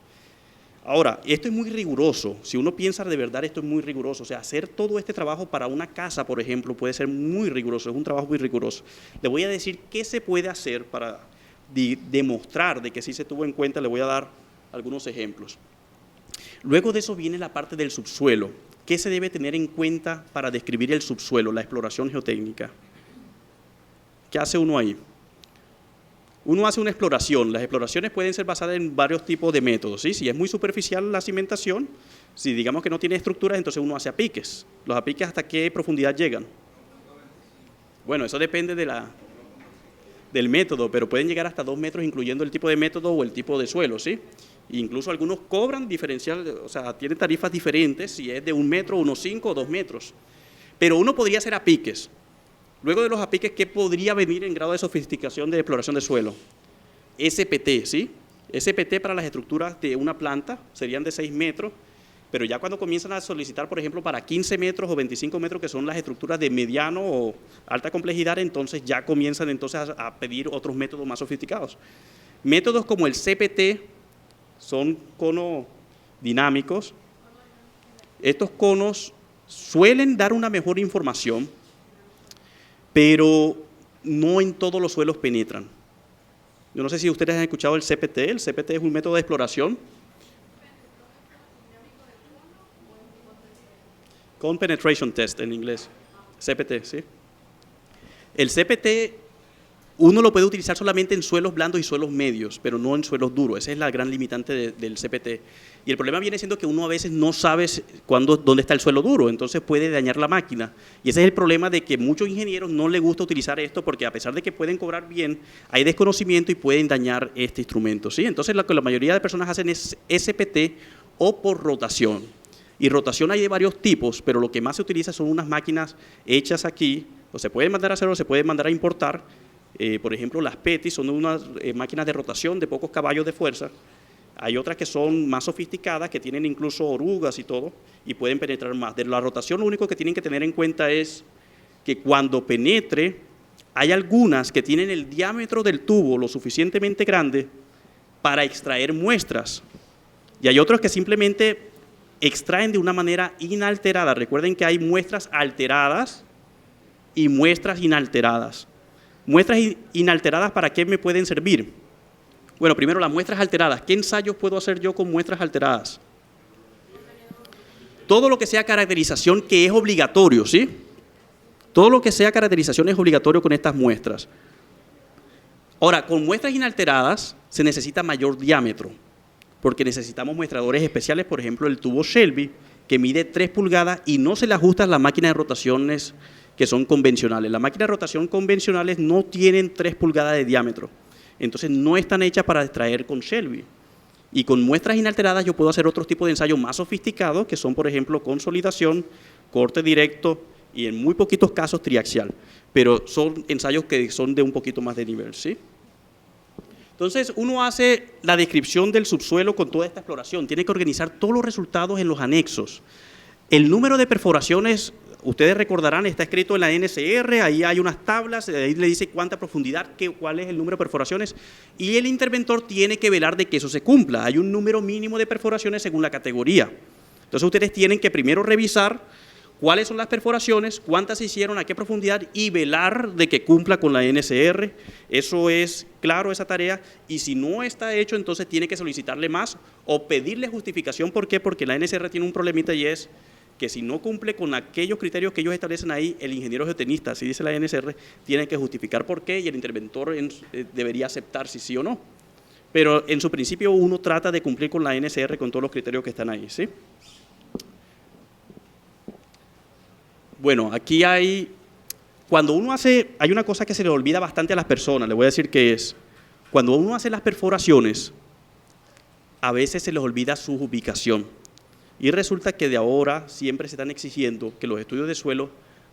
Ahora, esto es muy riguroso. Si uno piensa de verdad, esto es muy riguroso. O sea, hacer todo este trabajo para una casa, por ejemplo, puede ser muy riguroso. Es un trabajo muy riguroso. Le voy a decir qué se puede hacer para demostrar de que sí se tuvo en cuenta. Le voy a dar algunos ejemplos. Luego de eso viene la parte del subsuelo. ¿Qué se debe tener en cuenta para describir el subsuelo, la exploración geotécnica? ¿Qué hace uno ahí? Uno hace una exploración. Las exploraciones pueden ser basadas en varios tipos de métodos, ¿sí? Si es muy superficial la cimentación, si digamos que no tiene estructuras, entonces uno hace apiques. ¿Los apiques hasta qué profundidad llegan? Bueno, eso depende del método, pero pueden llegar hasta 2 metros, incluyendo el tipo de método o el tipo de suelo, ¿sí? Incluso algunos cobran diferencial, o sea, tienen tarifas diferentes, si es de 1 metro, 1,5 o 2 metros. Pero uno podría hacer apiques. Luego de los apiques, ¿qué podría venir en grado de sofisticación de exploración de suelo? SPT, ¿sí? SPT para las estructuras de una planta serían de 6 metros, pero ya cuando comienzan a solicitar, por ejemplo, para 15 metros o 25 metros, que son las estructuras de mediano o alta complejidad, entonces ya comienzan entonces a pedir otros métodos más sofisticados. Métodos como el CPT son conos dinámicos. Estos conos suelen dar una mejor información, pero no en todos los suelos penetran. Yo no sé si ustedes han escuchado el CPT. El CPT es un método de exploración. Cone Penetration Test en inglés. CPT, ¿sí? El CPT uno lo puede utilizar solamente en suelos blandos y suelos medios, pero no en suelos duros. Esa es la gran limitante del CPT. Y el problema viene siendo que uno a veces no sabe dónde está el suelo duro, entonces puede dañar la máquina. Y ese es el problema de que muchos ingenieros no les gusta utilizar esto porque a pesar de que pueden cobrar bien, hay desconocimiento y pueden dañar este instrumento, ¿sí? Entonces lo que la mayoría de personas hacen es SPT o por rotación. Y rotación hay de varios tipos, pero lo que más se utiliza son unas máquinas hechas aquí, o se pueden mandar a hacer o se pueden mandar a importar. Por ejemplo, las PETI son unas máquinas de rotación de pocos caballos de fuerza. Hay otras que son más sofisticadas, que tienen incluso orugas y todo, y pueden penetrar más. De la rotación, lo único que tienen que tener en cuenta es que cuando penetre, hay algunas que tienen el diámetro del tubo lo suficientemente grande para extraer muestras. Y hay otros que simplemente extraen de una manera inalterada. Recuerden que hay muestras alteradas y muestras inalteradas. Muestras inalteradas, ¿para qué me pueden servir? Bueno, primero las muestras alteradas. ¿Qué ensayos puedo hacer yo con muestras alteradas? Todo lo que sea caracterización que es obligatorio, ¿sí? Todo lo que sea caracterización es obligatorio con estas muestras. Ahora, con muestras inalteradas se necesita mayor diámetro, porque necesitamos muestradores especiales, por ejemplo, el tubo Shelby, que mide 3 pulgadas y no se le ajustan las máquinas de rotaciones que son convencionales. Las máquinas de rotación convencionales no tienen 3 pulgadas de diámetro, entonces no están hechas para extraer con Shelby. Y con muestras inalteradas yo puedo hacer otros tipos de ensayos más sofisticados, que son, por ejemplo, consolidación, corte directo y en muy poquitos casos triaxial, pero son ensayos que son de un poquito más de nivel, ¿sí? Entonces, uno hace la descripción del subsuelo con toda esta exploración, tiene que organizar todos los resultados en los anexos. El número de perforaciones, ustedes recordarán, está escrito en la NSR, ahí hay unas tablas, ahí le dice cuánta profundidad, cuál es el número de perforaciones, y el interventor tiene que velar de que eso se cumpla. Hay un número mínimo de perforaciones según la categoría. Entonces, ustedes tienen que primero revisar cuáles son las perforaciones, cuántas se hicieron, a qué profundidad y velar de que cumpla con la NSR. Eso es claro, esa tarea, y si no está hecho, entonces tiene que solicitarle más o pedirle justificación. ¿Por qué? Porque la NSR tiene un problemita y es que si no cumple con aquellos criterios que ellos establecen ahí, el ingeniero geotenista, así dice la NSR, tiene que justificar por qué y el interventor debería aceptar si sí o no. Pero en su principio uno trata de cumplir con la NSR con todos los criterios que están ahí, ¿sí? Bueno, aquí hay una cosa que se le olvida bastante a las personas, le voy a decir que es, cuando uno hace las perforaciones, a veces se les olvida su ubicación. Y resulta que de ahora siempre se están exigiendo que los estudios de suelo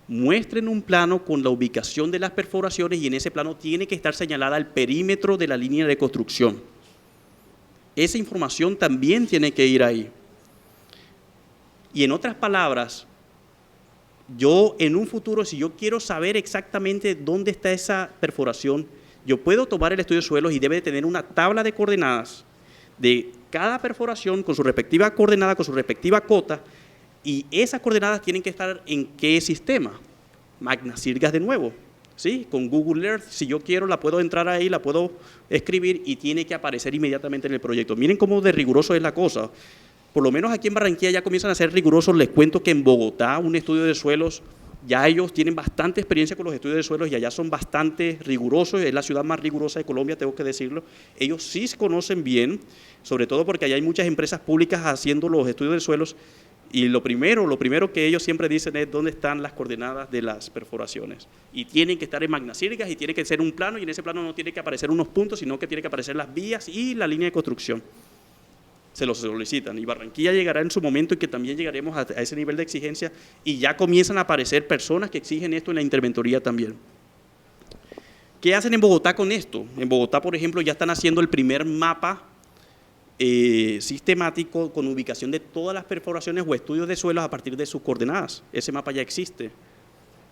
muestren un plano con la ubicación de las perforaciones y en ese plano tiene que estar señalada el perímetro de la línea de construcción. Esa información también tiene que ir ahí. Y en otras palabras, yo en un futuro, si yo quiero saber exactamente dónde está esa perforación, yo puedo tomar el estudio de suelos y debe de tener una tabla de coordenadas de cada perforación con su respectiva coordenada, con su respectiva cota, y esas coordenadas tienen que estar en qué sistema. Magnasirgas de nuevo, ¿sí? Con Google Earth, si yo quiero, la puedo entrar ahí, la puedo escribir y tiene que aparecer inmediatamente en el proyecto. Miren cómo de riguroso es la cosa. Por lo menos aquí en Barranquilla ya comienzan a ser rigurosos. Les cuento que en Bogotá, un estudio de suelos, ya ellos tienen bastante experiencia con los estudios de suelos y allá son bastante rigurosos, es la ciudad más rigurosa de Colombia, tengo que decirlo. Ellos sí se conocen bien, sobre todo porque allá hay muchas empresas públicas haciendo los estudios de suelos y lo primero que ellos siempre dicen es dónde están las coordenadas de las perforaciones. Y tienen que estar en magnasíricas y tiene que ser un plano y en ese plano no tiene que aparecer unos puntos, sino que tiene que aparecer las vías y la línea de construcción. Se los solicitan y Barranquilla llegará en su momento en que también llegaremos a ese nivel de exigencia y ya comienzan a aparecer personas que exigen esto en la interventoría también. ¿Qué hacen en Bogotá con esto? En Bogotá, por ejemplo, ya están haciendo el primer mapa sistemático con ubicación de todas las perforaciones o estudios de suelos a partir de sus coordenadas. Ese mapa ya existe.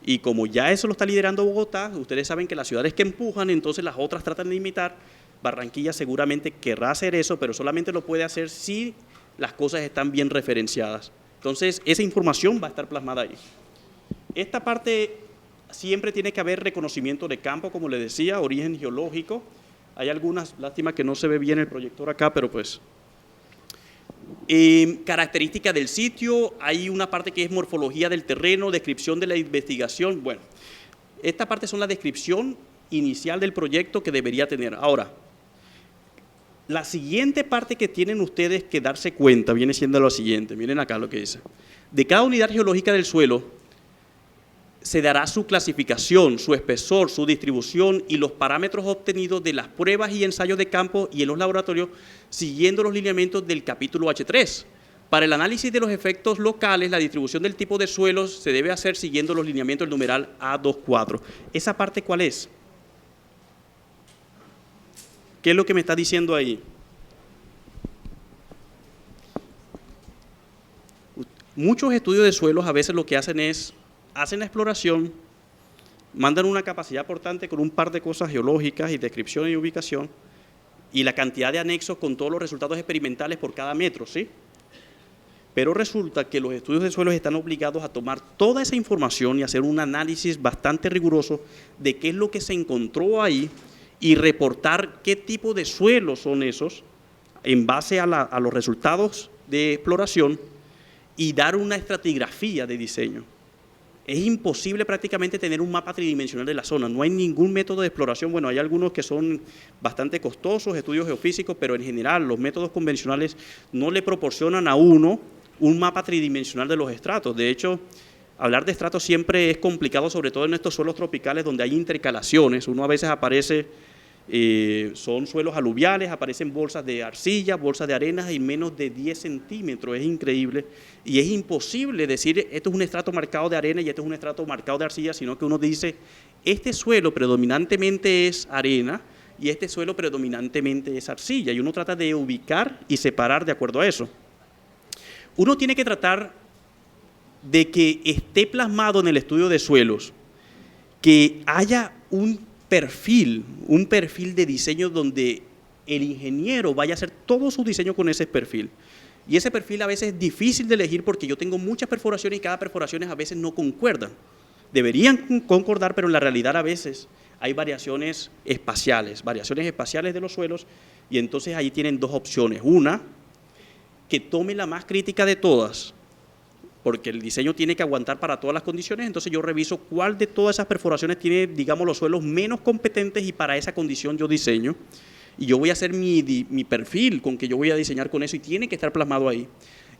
Y como ya eso lo está liderando Bogotá, ustedes saben que las ciudades que empujan, entonces las otras tratan de imitar. Barranquilla seguramente querrá hacer eso, pero solamente lo puede hacer si las cosas están bien referenciadas. Entonces, esa información va a estar plasmada ahí. Esta parte siempre tiene que haber reconocimiento de campo, como les decía, origen geológico. Hay algunas, lástima que no se ve bien el proyector acá, pero pues... característica del sitio, hay una parte que es morfología del terreno, descripción de la investigación. Bueno, esta parte son la descripción inicial del proyecto que debería tener. Ahora, la siguiente parte que tienen ustedes que darse cuenta viene siendo lo siguiente, miren acá lo que dice. De cada unidad geológica del suelo se dará su clasificación, su espesor, su distribución y los parámetros obtenidos de las pruebas y ensayos de campo y en los laboratorios siguiendo los lineamientos del capítulo H3. Para el análisis de los efectos locales, la distribución del tipo de suelos se debe hacer siguiendo los lineamientos del numeral A24. ¿Esa parte cuál es? ¿Qué es lo que me está diciendo ahí? Muchos estudios de suelos a veces lo que hacen es, hacen la exploración, mandan una capacidad importante con un par de cosas geológicas y descripción y ubicación, y la cantidad de anexos con todos los resultados experimentales por cada metro, ¿sí? Pero resulta que los estudios de suelos están obligados a tomar toda esa información y hacer un análisis bastante riguroso de qué es lo que se encontró ahí, y reportar qué tipo de suelos son esos en base a los resultados de exploración y dar una estratigrafía de diseño. Es imposible prácticamente tener un mapa tridimensional de la zona, no hay ningún método de exploración, bueno, hay algunos que son bastante costosos, estudios geofísicos, pero en general los métodos convencionales no le proporcionan a uno un mapa tridimensional de los estratos. De hecho, hablar de estratos siempre es complicado, sobre todo en estos suelos tropicales donde hay intercalaciones, uno a veces aparece... son suelos aluviales, aparecen bolsas de arcilla, bolsas de arenas y menos de 10 centímetros, es increíble y es imposible decir esto es un estrato marcado de arena y esto es un estrato marcado de arcilla, sino que uno dice este suelo predominantemente es arena y este suelo predominantemente es arcilla y uno trata de ubicar y separar de acuerdo a eso. Uno tiene que tratar de que esté plasmado en el estudio de suelos, que haya un perfil de diseño donde el ingeniero vaya a hacer todo su diseño con ese perfil. Y ese perfil a veces es difícil de elegir porque yo tengo muchas perforaciones y cada perforación a veces no concuerdan. Deberían concordar, pero en la realidad a veces hay variaciones espaciales de los suelos y entonces ahí tienen dos opciones. Una, que tome la más crítica de todas, porque el diseño tiene que aguantar para todas las condiciones, entonces yo reviso cuál de todas esas perforaciones tiene, digamos, los suelos menos competentes y para esa condición yo diseño. Y yo voy a hacer mi perfil con que yo voy a diseñar con eso y tiene que estar plasmado ahí.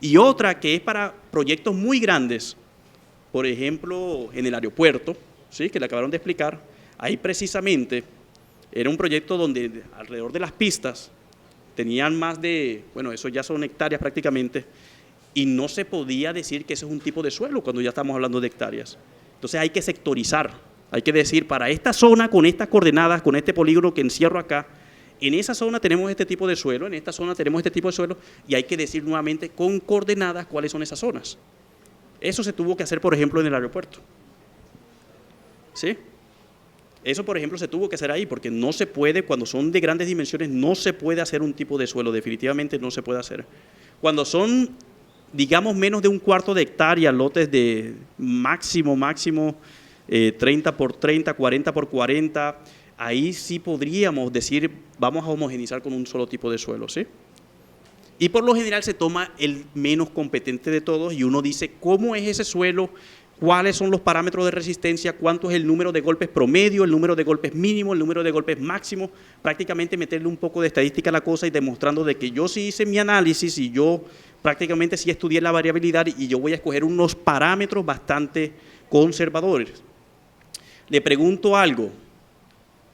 Y otra que es para proyectos muy grandes, por ejemplo, en el aeropuerto, ¿sí?, que le acabaron de explicar, ahí precisamente era un proyecto donde alrededor de las pistas tenían más de, bueno, eso ya son hectáreas prácticamente, y no se podía decir que ese es un tipo de suelo cuando ya estamos hablando de hectáreas. Entonces hay que sectorizar, hay que decir, para esta zona, con estas coordenadas, con este polígono que encierro acá, en esa zona tenemos este tipo de suelo, en esta zona tenemos este tipo de suelo, y hay que decir nuevamente con coordenadas cuáles son esas zonas. Eso se tuvo que hacer, por ejemplo, en el aeropuerto. ¿Sí? Eso, por ejemplo, se tuvo que hacer ahí, porque no se puede, cuando son de grandes dimensiones, no se puede hacer un tipo de suelo, definitivamente no se puede hacer. Cuando son, digamos, menos de un cuarto de hectárea, lotes de máximo, 30 por 30, 40 por 40, ahí sí podríamos decir, vamos a homogeneizar con un solo tipo de suelo, ¿sí? Y por lo general se toma el menos competente de todos y uno dice cómo es ese suelo, cuáles son los parámetros de resistencia, cuánto es el número de golpes promedio, el número de golpes mínimo, el número de golpes máximo, prácticamente meterle un poco de estadística a la cosa y demostrando de que yo sí hice mi análisis y yo prácticamente sí estudié la variabilidad y yo voy a escoger unos parámetros bastante conservadores. Le pregunto algo.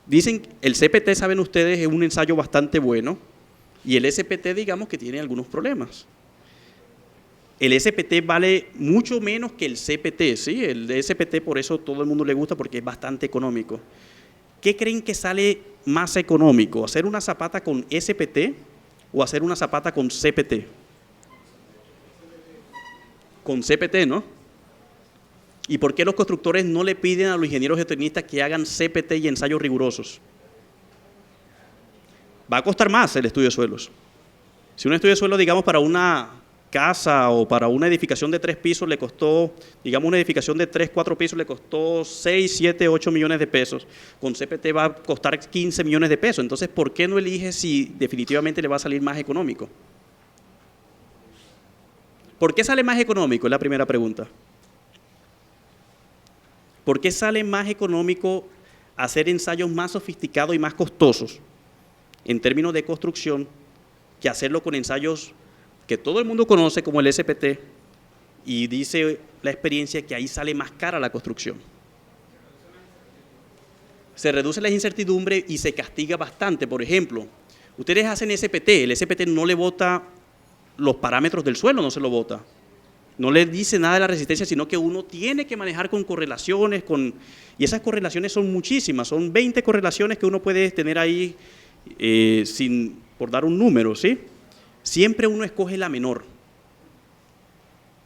Dicen, el CPT, saben ustedes, es un ensayo bastante bueno y el SPT, digamos, que tiene algunos problemas. El SPT vale mucho menos que el CPT, ¿sí? El SPT, por eso todo el mundo le gusta, porque es bastante económico. ¿Qué creen que sale más económico? ¿Hacer una zapata con SPT o hacer una zapata con CPT? Con CPT, ¿no? ¿Y por qué los constructores no le piden a los ingenieros geotécnicos que hagan CPT y ensayos rigurosos? Va a costar más el estudio de suelos. Si un estudio de suelo, digamos, para una casa o para una edificación de 3 pisos le costó, digamos, una edificación de 3, 4 pisos le costó 6, 7, 8 millones de pesos. Con CPT va a costar 15 millones de pesos. Entonces, ¿por qué no elige si definitivamente le va a salir más económico? ¿Por qué sale más económico? Es la primera pregunta. ¿Por qué sale más económico hacer ensayos más sofisticados y más costosos en términos de construcción que hacerlo con ensayos que todo el mundo conoce como el SPT y dice la experiencia que ahí sale más cara la construcción? Se reduce la incertidumbre y se castiga bastante. Por ejemplo, ustedes hacen SPT, el SPT no le bota los parámetros del suelo, no se lo bota. No le dice nada de la resistencia, sino que uno tiene que manejar con correlaciones, y esas correlaciones son muchísimas, son 20 correlaciones que uno puede tener ahí por dar un número, ¿sí? Siempre uno escoge la menor,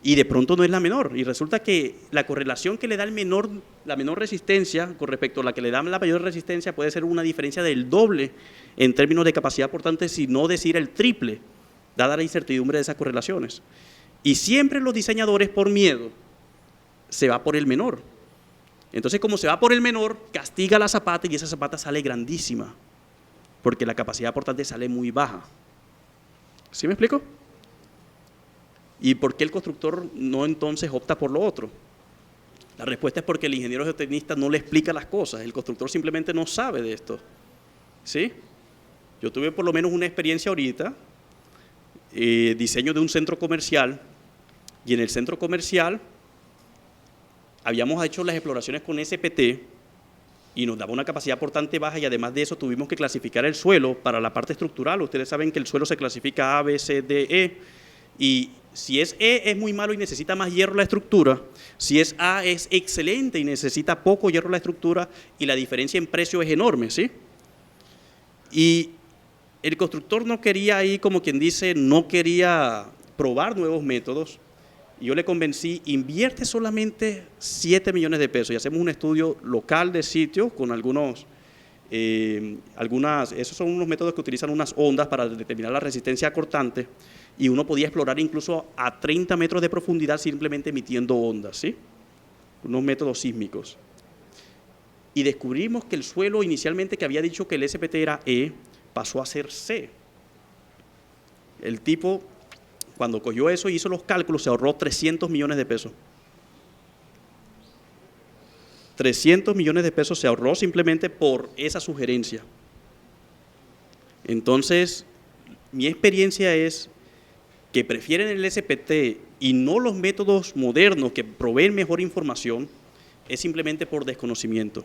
y de pronto no es la menor, y resulta que la correlación que le da la menor resistencia con respecto a la que le da la mayor resistencia puede ser una diferencia del doble en términos de capacidad portante, si no decir el triple, dada la incertidumbre de esas correlaciones. Y siempre los diseñadores, por miedo, se va por el menor. Entonces, como se va por el menor, castiga la zapata y esa zapata sale grandísima, porque la capacidad portante sale muy baja. ¿Sí me explico? ¿Y por qué el constructor no entonces opta por lo otro? La respuesta es porque el ingeniero geotecnista no le explica las cosas, el constructor simplemente no sabe de esto. ¿Sí? Yo tuve por lo menos una experiencia ahorita, diseño de un centro comercial, y en el centro comercial habíamos hecho las exploraciones con SPT y nos daba una capacidad portante baja y además de eso tuvimos que clasificar el suelo para la parte estructural. Ustedes saben que el suelo se clasifica A, B, C, D, E y si es E es muy malo y necesita más hierro la estructura, si es A es excelente y necesita poco hierro la estructura y la diferencia en precio es enorme, ¿sí? Y el constructor no quería ahí, como quien dice, no quería probar nuevos métodos. Y yo le convencí, invierte solamente 7 millones de pesos y hacemos un estudio local de sitio con esos son unos métodos que utilizan unas ondas para determinar la resistencia cortante y uno podía explorar incluso a 30 metros de profundidad simplemente emitiendo ondas, ¿sí? Unos métodos sísmicos. Y descubrimos que el suelo inicialmente que había dicho que el SPT era E, pasó a ser C. El tipo, cuando cogió eso y hizo los cálculos, se ahorró 300 millones de pesos. 300 millones de pesos se ahorró simplemente por esa sugerencia. Entonces, mi experiencia es que prefieren el SPT y no los métodos modernos que proveen mejor información, es simplemente por desconocimiento.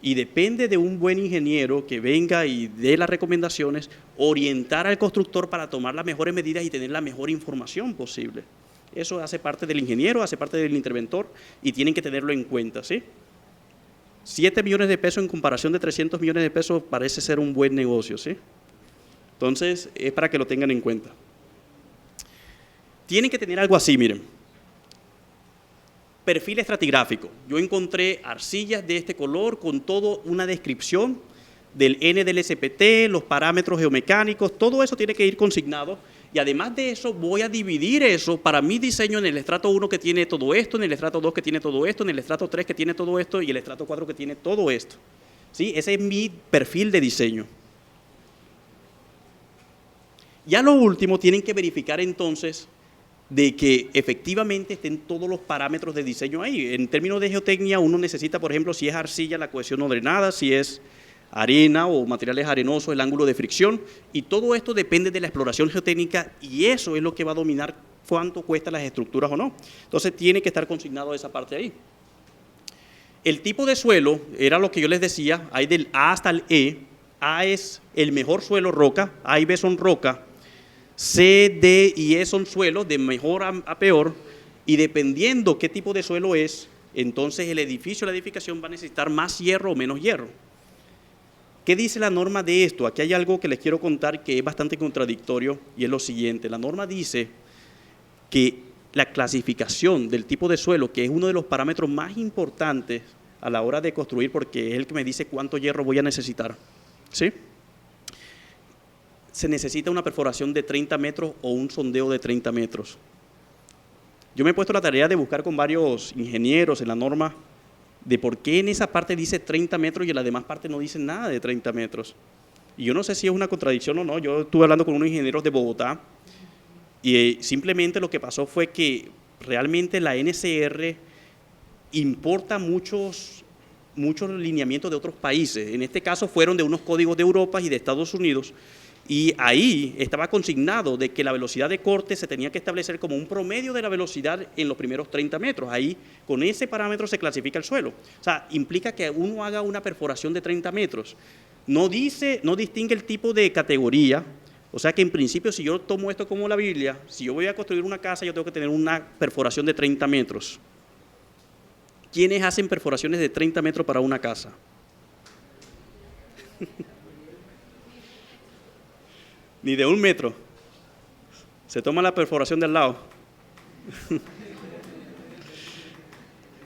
Y depende de un buen ingeniero que venga y dé las recomendaciones, orientar al constructor para tomar las mejores medidas y tener la mejor información posible. Eso hace parte del ingeniero, hace parte del interventor y tienen que tenerlo en cuenta, ¿sí? 7 millones de pesos en comparación de 300 millones de pesos parece ser un buen negocio, ¿sí? Entonces, es para que lo tengan en cuenta. Tienen que tener algo así, miren. Perfil estratigráfico. Yo encontré arcillas de este color con toda una descripción del N del SPT, los parámetros geomecánicos, todo eso tiene que ir consignado. Y además de eso, voy a dividir eso para mi diseño en el estrato 1 que tiene todo esto, en el estrato 2 que tiene todo esto, en el estrato 3 que tiene todo esto y el estrato 4 que tiene todo esto. ¿Sí? Ese es mi perfil de diseño. Ya lo último, tienen que verificar entonces de que efectivamente estén todos los parámetros de diseño ahí. En términos de geotecnia, uno necesita, por ejemplo, si es arcilla, la cohesión no drenada, si es arena o materiales arenosos, el ángulo de fricción, y todo esto depende de la exploración geotécnica y eso es lo que va a dominar cuánto cuestan las estructuras o no. Entonces tiene que estar consignado esa parte ahí. El tipo de suelo era lo que yo les decía, hay del A hasta el E. A es el mejor suelo, roca, A y B son roca, C, D y E son suelos de mejor a peor y dependiendo qué tipo de suelo es, entonces el edificio, la edificación va a necesitar más hierro o menos hierro. ¿Qué dice la norma de esto? Aquí hay algo que les quiero contar que es bastante contradictorio y es lo siguiente. La norma dice que la clasificación del tipo de suelo, que es uno de los parámetros más importantes a la hora de construir, porque es el que me dice cuánto hierro voy a necesitar, ¿sí? Se necesita una perforación de 30 metros o un sondeo de 30 metros. Yo me he puesto la tarea de buscar con varios ingenieros en la norma de por qué en esa parte dice 30 metros y en la demás parte no dice nada de 30 metros. Y yo no sé si es una contradicción o no. Yo estuve hablando con unos ingenieros de Bogotá y simplemente lo que pasó fue que realmente la NCR importa muchos lineamientos de otros países. En este caso fueron de unos códigos de Europa y de Estados Unidos. Y ahí estaba consignado de que la velocidad de corte se tenía que establecer como un promedio de la velocidad en los primeros 30 metros. Ahí, con ese parámetro se clasifica el suelo. O sea, implica que uno haga una perforación de 30 metros. No distingue el tipo de categoría. O sea que en principio, si yo tomo esto como la Biblia, si yo voy a construir una casa, yo tengo que tener una perforación de 30 metros. ¿Quiénes hacen perforaciones de 30 metros para una casa? Ni de 1 metro. Se toma la perforación del lado.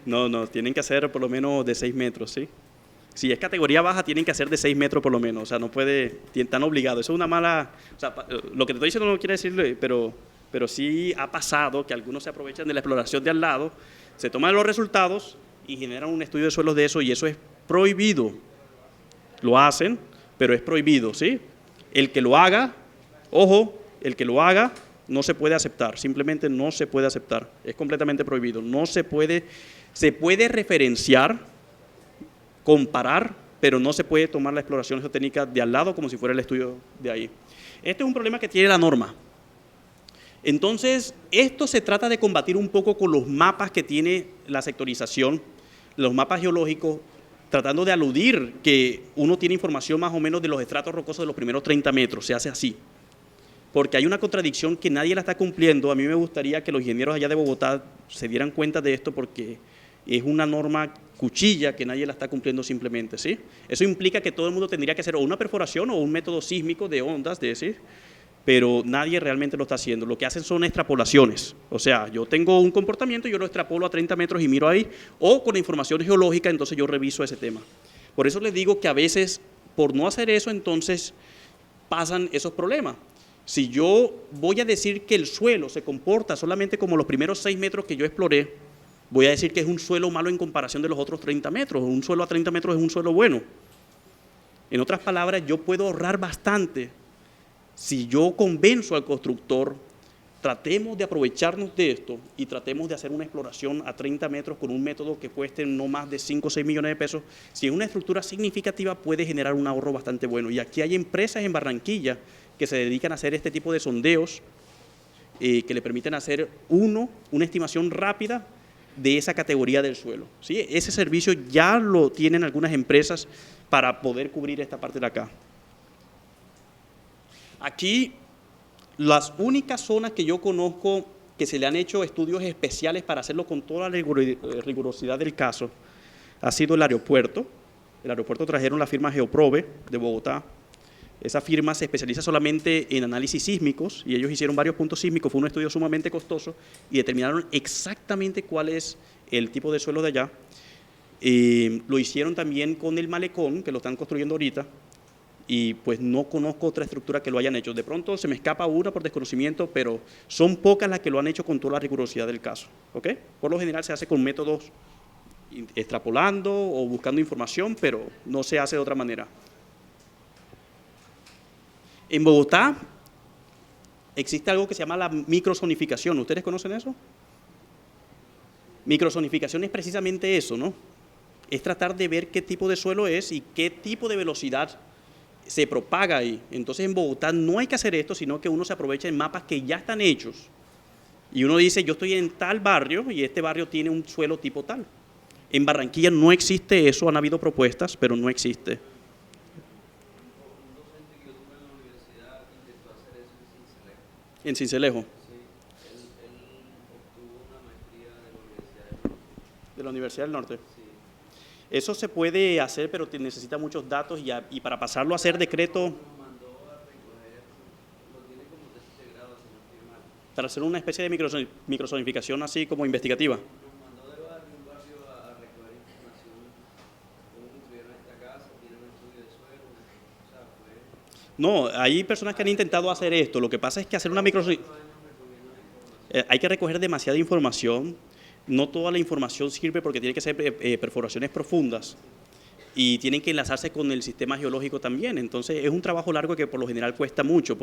No, tienen que hacer por lo menos de 6 metros, ¿sí? Si es categoría baja, tienen que hacer de 6 metros por lo menos. O sea, no puede, están obligados. Eso es una mala... O sea, lo que te estoy diciendo no quiere decirle, pero sí ha pasado que algunos se aprovechan de la exploración de al lado, se toman los resultados y generan un estudio de suelos de eso y eso es prohibido. Lo hacen, pero es prohibido, ¿sí? El que lo haga... Ojo, el que lo haga no se puede aceptar, simplemente no se puede aceptar, es completamente prohibido, no se puede referenciar, comparar, pero no se puede tomar la exploración geotécnica de al lado como si fuera el estudio de ahí. Este es un problema que tiene la norma. Entonces, esto se trata de combatir un poco con los mapas que tiene la sectorización, los mapas geológicos, tratando de aludir que uno tiene información más o menos de los estratos rocosos de los primeros 30 metros, se hace así. Porque hay una contradicción que nadie la está cumpliendo. A mí me gustaría que los ingenieros allá de Bogotá se dieran cuenta de esto porque es una norma cuchilla que nadie la está cumpliendo simplemente, ¿sí? Eso implica que todo el mundo tendría que hacer o una perforación o un método sísmico de ondas, pero nadie realmente lo está haciendo. Lo que hacen son extrapolaciones. O sea, yo tengo un comportamiento y yo lo extrapolo a 30 metros y miro ahí, o con información geológica, entonces yo reviso ese tema. Por eso les digo que a veces, por no hacer eso, entonces pasan esos problemas. Si yo voy a decir que el suelo se comporta solamente como los primeros 6 metros que yo exploré, voy a decir que es un suelo malo en comparación de los otros 30 metros. Un suelo a 30 metros es un suelo bueno. En otras palabras, yo puedo ahorrar bastante si yo convenzo al constructor tratemos de aprovecharnos de esto y tratemos de hacer una exploración a 30 metros con un método que cueste no más de 5 o 6 millones de pesos. Si es una estructura significativa, puede generar un ahorro bastante bueno. Y aquí hay empresas en Barranquilla que se dedican a hacer este tipo de sondeos que le permiten hacer una estimación rápida de esa categoría del suelo. ¿Sí? Ese servicio ya lo tienen algunas empresas para poder cubrir esta parte de acá. Aquí, las únicas zonas que yo conozco que se le han hecho estudios especiales para hacerlo con toda la rigurosidad del caso ha sido el aeropuerto. El aeropuerto trajeron la firma Geoprobe de Bogotá. Esa firma se especializa solamente en análisis sísmicos y ellos hicieron varios puntos sísmicos. Fue un estudio sumamente costoso y determinaron exactamente cuál es el tipo de suelo de allá. Lo hicieron también con el malecón, que lo están construyendo ahorita, y pues no conozco otra estructura que lo hayan hecho. De pronto se me escapa una por desconocimiento, pero son pocas las que lo han hecho con toda la rigurosidad del caso. ¿Ok? Por lo general se hace con métodos extrapolando o buscando información, pero no se hace de otra manera. En Bogotá existe algo que se llama la microzonificación. ¿Ustedes conocen eso? Microzonificación es precisamente eso, ¿no? Es tratar de ver qué tipo de suelo es y qué tipo de velocidad se propaga ahí. Entonces en Bogotá no hay que hacer esto, sino que uno se aprovecha en mapas que ya están hechos. Y uno dice, yo estoy en tal barrio y este barrio tiene un suelo tipo tal. En Barranquilla no existe eso, han habido propuestas, pero no existe. En Sincelejo. Sí, él obtuvo una maestría De la Universidad del Norte. Sí. Eso se puede hacer, pero necesita muchos datos y para pasarlo a hacer decreto, Nos mandó a recoger, lo tiene como tesis de grado, si no estoy mal. para hacer una especie de microzonificación así como investigativa. Nos mandó de un barrio a recoger información, cómo construyeron esta casa, tiene un estudio de suelo, o sea, fue... No, hay personas que han intentado hacer esto. Lo que pasa es que hacer una hay que recoger demasiada información. No toda la información sirve porque tiene que ser perforaciones profundas y tienen que enlazarse con el sistema geológico también. Entonces es un trabajo largo que por lo general cuesta mucho.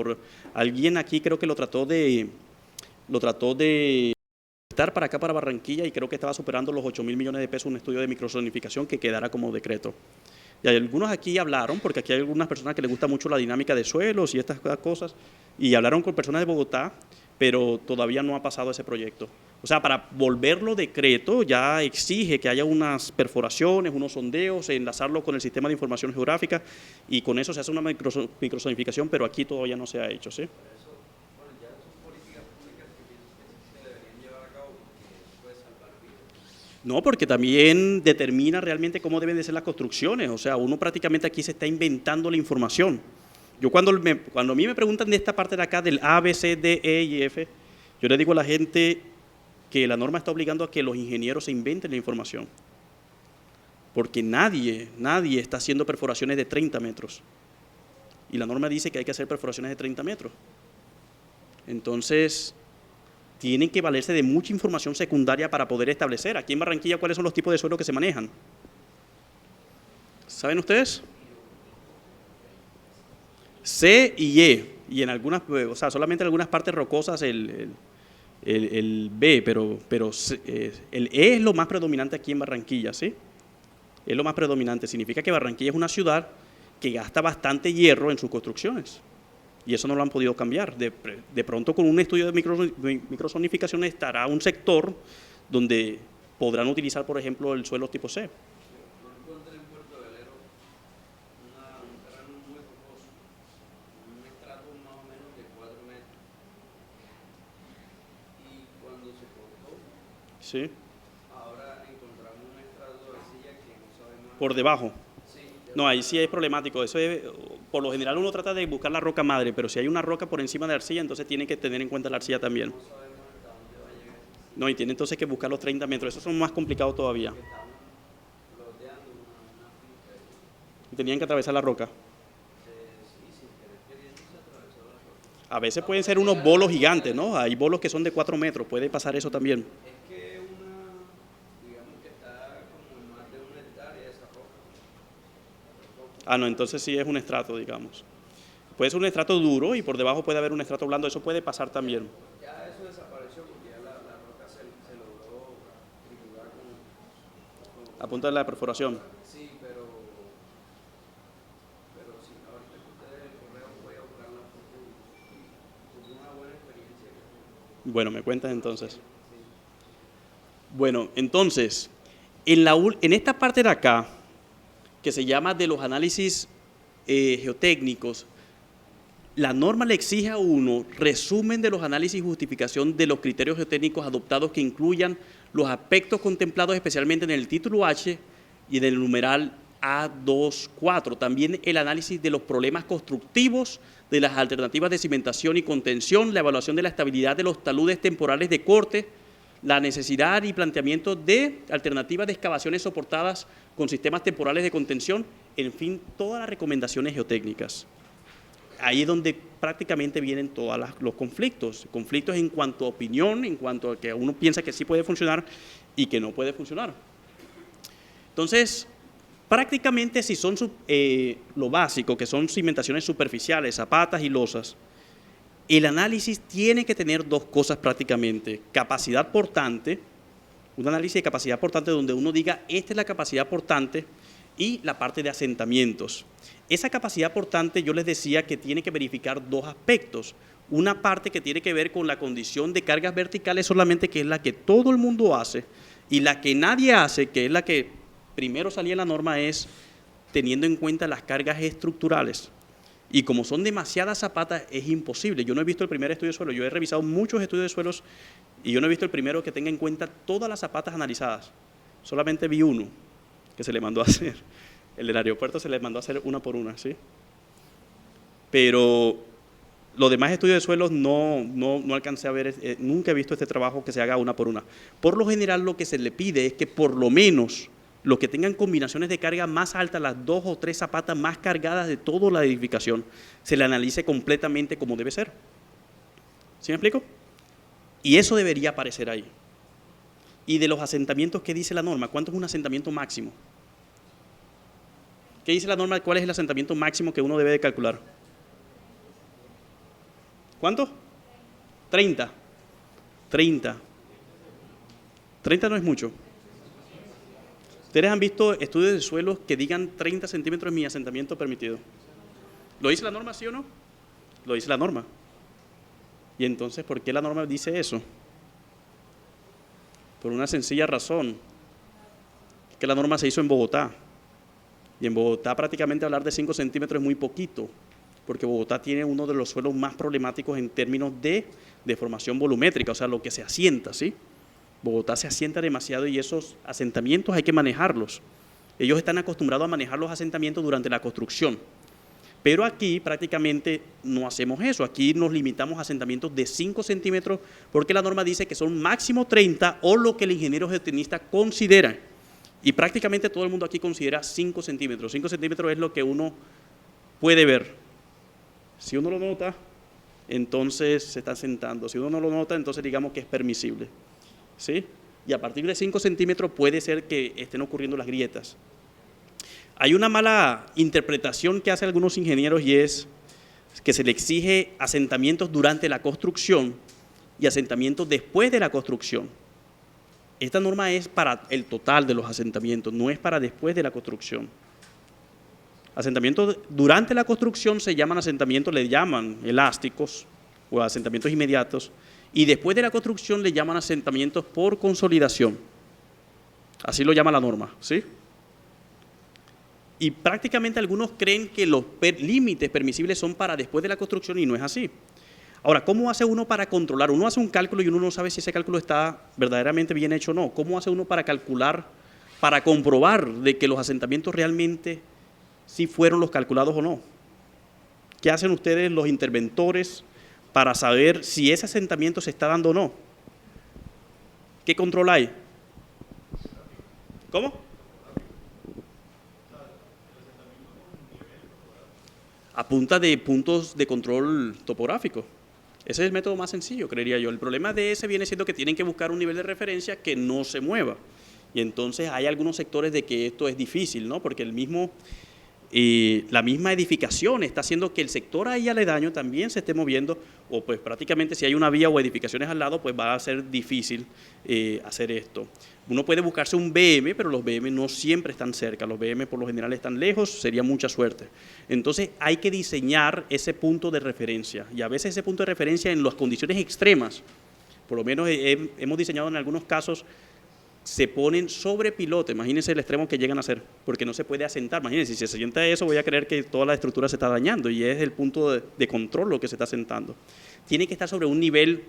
Alguien aquí creo que lo trató de estar para acá, para Barranquilla, y creo que estaba superando los 8.000 millones de pesos un estudio de microzonificación que quedara como decreto. Y algunos aquí hablaron, porque aquí hay algunas personas que les gusta mucho la dinámica de suelos y estas cosas, y hablaron con personas de Bogotá, pero todavía no ha pasado ese proyecto. O sea, para volverlo decreto ya exige que haya unas perforaciones, unos sondeos, enlazarlo con el sistema de información geográfica, y con eso se hace una microzonificación, pero aquí todavía no se ha hecho, ¿sí? No, porque también determina realmente cómo deben de ser las construcciones. O sea, uno prácticamente aquí se está inventando la información. Yo cuando a mí me preguntan de esta parte de acá, del A, B, C, D, E y F, yo le digo a la gente que la norma está obligando a que los ingenieros se inventen la información. Porque nadie está haciendo perforaciones de 30 metros. Y la norma dice que hay que hacer perforaciones de 30 metros. Entonces, tienen que valerse de mucha información secundaria para poder establecer. Aquí en Barranquilla, ¿cuáles son los tipos de suelo que se manejan? ¿Saben ustedes? C y E. Y en algunas, o sea, solamente en algunas partes rocosas el B, pero el E es lo más predominante aquí en Barranquilla, ¿sí? Es lo más predominante. Significa que Barranquilla es una ciudad que gasta bastante hierro en sus construcciones. Y eso no lo han podido cambiar. De pronto, con un estudio de microzonificación estará un sector donde podrán utilizar, por ejemplo, el suelo tipo C. Yo encontré en Puerto Velero un terreno muy rocoso, un estrato más o menos de 4 metros. Y cuando se cortó, ¿Sí? ahora encontramos un estrato de arcilla que no sabemos... Por debajo. Sí, No, ahí sí es problemático. Eso es, por lo general uno trata de buscar la roca madre, pero si hay una roca por encima de la arcilla, entonces tiene que tener en cuenta la arcilla también. no sabemos hasta dónde va a llegar. No, y tiene entonces que buscar los 30 metros. Esos son más complicados todavía. Estamos rodeando una finca Y tenían que atravesar la roca. sí, sin querer queriendo se atravesó la roca. A veces pueden ser unos bolos gigantes, ¿no? Hay bolos que son de 4 metros, puede pasar eso también. Es que digamos que está como en más de 1 hectárea esa roca. Ah, no, entonces sí es un estrato, digamos. Puede ser un estrato duro y por debajo puede haber un estrato blando, eso puede pasar también. Ya eso a punta de la perforación. Sí, pero sí, ahorita que ustedes el correo voy a buscar la foto y tuve una buena experiencia. Bueno, me cuentas entonces. Sí. Bueno, entonces, en esta parte de acá, que se llama de los análisis geotécnicos, la norma le exige a uno resumen de los análisis y justificación de los criterios geotécnicos adoptados que incluyan los aspectos contemplados especialmente en el título H y en el numeral A2.4. También el análisis de los problemas constructivos, de las alternativas de cimentación y contención, la evaluación de la estabilidad de los taludes temporales de corte, la necesidad y planteamiento de alternativas de excavaciones soportadas con sistemas temporales de contención, en fin, todas las recomendaciones geotécnicas. Ahí es donde prácticamente vienen todos los conflictos. Conflictos en cuanto a opinión, en cuanto a que uno piensa que sí puede funcionar y que no puede funcionar. Entonces, prácticamente si son lo básico, que son cimentaciones superficiales, zapatas y losas, el análisis tiene que tener dos cosas prácticamente. Capacidad portante, un análisis de capacidad portante donde uno diga, esta es la capacidad portante, y la parte de asentamientos. Esa capacidad portante yo les decía que tiene que verificar dos aspectos. Una parte que tiene que ver con la condición de cargas verticales solamente, que es la que todo el mundo hace, y la que nadie hace, que es la que primero salía en la norma, es teniendo en cuenta las cargas estructurales. Y como son demasiadas zapatas, es imposible. Yo no he visto el primer estudio de suelo, yo he revisado muchos estudios de suelos y yo no he visto el primero que tenga en cuenta todas las zapatas analizadas. Solamente vi uno que se le mandó a hacer. El del aeropuerto se le mandó a hacer una por una, ¿sí? Pero los demás estudios de suelos no alcancé a ver, nunca he visto este trabajo que se haga una por una. Por lo general lo que se le pide es que por lo menos los que tengan combinaciones de carga más altas, las 2 o 3 zapatas más cargadas de toda la edificación, se le analice completamente como debe ser. ¿Sí me explico? Y eso debería aparecer ahí. Y de los asentamientos, ¿qué dice la norma? ¿Cuánto es un asentamiento máximo? ¿Qué dice la norma? ¿Cuál es el asentamiento máximo que uno debe de calcular? ¿Cuánto? 30. 30. 30 no es mucho. ¿Ustedes han visto estudios de suelos que digan 30 centímetros es mi asentamiento permitido? ¿Lo dice la norma, sí o no? Lo dice la norma. Y entonces, ¿por qué la norma dice eso? Por una sencilla razón, que la norma se hizo en Bogotá. Y en Bogotá prácticamente hablar de 5 centímetros es muy poquito, porque Bogotá tiene uno de los suelos más problemáticos en términos de deformación volumétrica, o sea, lo que se asienta, ¿sí? Bogotá se asienta demasiado y esos asentamientos hay que manejarlos. Ellos están acostumbrados a manejar los asentamientos durante la construcción. Pero aquí prácticamente no hacemos eso. Aquí nos limitamos a asentamientos de 5 centímetros porque la norma dice que son máximo 30 o lo que el ingeniero geotécnico considera. Y prácticamente todo el mundo aquí considera 5 centímetros. 5 centímetros es lo que uno puede ver. Si uno lo nota, entonces se está asentando. Si uno no lo nota, entonces digamos que es permisible. ¿Sí? Y a partir de 5 centímetros puede ser que estén ocurriendo las grietas. Hay una mala interpretación que hacen algunos ingenieros y es que se le exige asentamientos durante la construcción y asentamientos después de la construcción. Esta norma es para el total de los asentamientos, no es para después de la construcción. Asentamientos durante la construcción se llaman asentamientos, le llaman elásticos o asentamientos inmediatos, y después de la construcción le llaman asentamientos por consolidación. Así lo llama la norma, ¿sí? Y prácticamente algunos creen que los límites permisibles son para después de la construcción y no es así. Ahora, ¿cómo hace uno para controlar? Uno hace un cálculo y uno no sabe si ese cálculo está verdaderamente bien hecho o no. ¿Cómo hace uno para calcular, para comprobar de que los asentamientos realmente sí fueron los calculados o no? ¿Qué hacen ustedes los interventores para saber si ese asentamiento se está dando o no? ¿Qué control hay? ¿Cómo? A punta de puntos de control topográfico. Ese es el método más sencillo, creería yo. El problema de ese viene siendo que tienen que buscar un nivel de referencia que no se mueva. Y entonces hay algunos sectores de que esto es difícil, ¿no? Porque la misma edificación está haciendo que el sector ahí aledaño también se esté moviendo o pues prácticamente si hay una vía o edificaciones al lado, pues va a ser difícil hacer esto. Uno puede buscarse un BM, pero los BM no siempre están cerca, los BM por lo general están lejos, sería mucha suerte. Entonces hay que diseñar ese punto de referencia, y a veces ese punto de referencia en las condiciones extremas, por lo menos hemos diseñado en algunos casos, se ponen sobre pilote. Imagínense el extremo que llegan a hacer, porque no se puede asentar. Imagínense, si se sienta eso, voy a creer que toda la estructura se está dañando, y es el punto de control lo que se está asentando. Tiene que estar sobre un nivel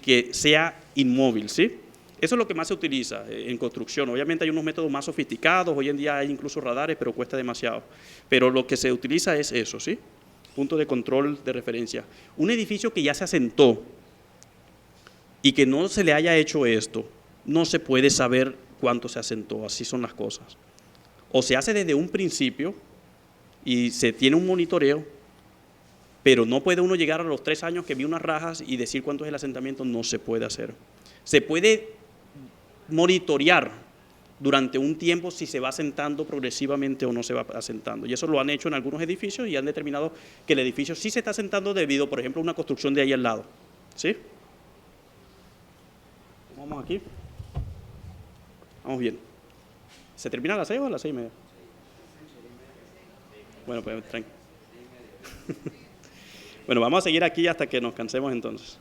que sea inmóvil, ¿sí? Eso es lo que más se utiliza en construcción. Obviamente hay unos métodos más sofisticados, hoy en día hay incluso radares, pero cuesta demasiado. Pero lo que se utiliza es eso, ¿sí? Punto de control de referencia. Un edificio que ya se asentó y que no se le haya hecho esto, no se puede saber cuánto se asentó, así son las cosas. O se hace desde un principio y se tiene un monitoreo, pero no puede uno llegar a los 3 años que vi unas rajas y decir cuánto es el asentamiento, no se puede hacer. Se puede monitorear durante un tiempo si se va asentando progresivamente o no se va asentando. Y eso lo han hecho en algunos edificios y han determinado que el edificio sí se está asentando debido, por ejemplo, a una construcción de ahí al lado. ¿Sí? Vamos aquí. Vamos bien. ¿Se termina a las 6 o a las 6:30? Bueno, pues tranquilo. Bueno, vamos a seguir aquí hasta que nos cansemos entonces.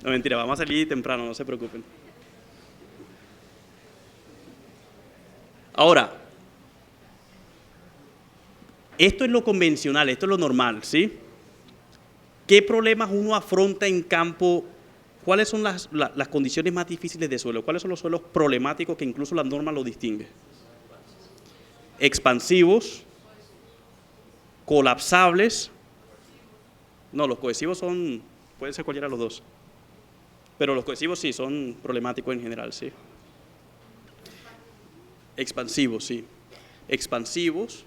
No, mentira, vamos a salir temprano, no se preocupen. Ahora, esto es lo convencional, esto es lo normal, ¿sí? ¿Qué problemas uno afronta en campo? ¿Cuáles son las condiciones más difíciles de suelo? ¿Cuáles son los suelos problemáticos que incluso la norma lo distingue? Expansivos, colapsables. No, los cohesivos pueden ser cualquiera de los dos. Pero los cohesivos sí, son problemáticos en general, sí. Expansivos, sí. Expansivos,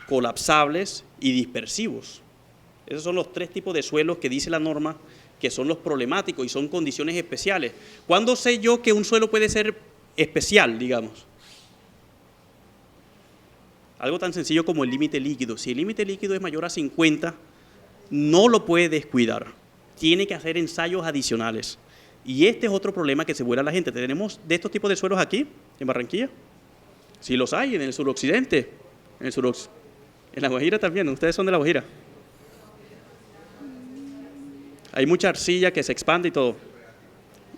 colapsables y dispersivos. Esos son los 3 tipos de suelos que dice la norma que son los problemáticos y son condiciones especiales. ¿Cuándo sé yo que un suelo puede ser especial, digamos? Algo tan sencillo como el límite líquido. Si el límite líquido es mayor a 50, no lo puede descuidar. Tiene que hacer ensayos adicionales. Y este es otro problema que se vuela a la gente. ¿Tenemos de estos tipos de suelos aquí, en Barranquilla? Sí los hay, en el suroccidente. En La Guajira también, ustedes son de La Guajira. Hay mucha arcilla que se expande y todo.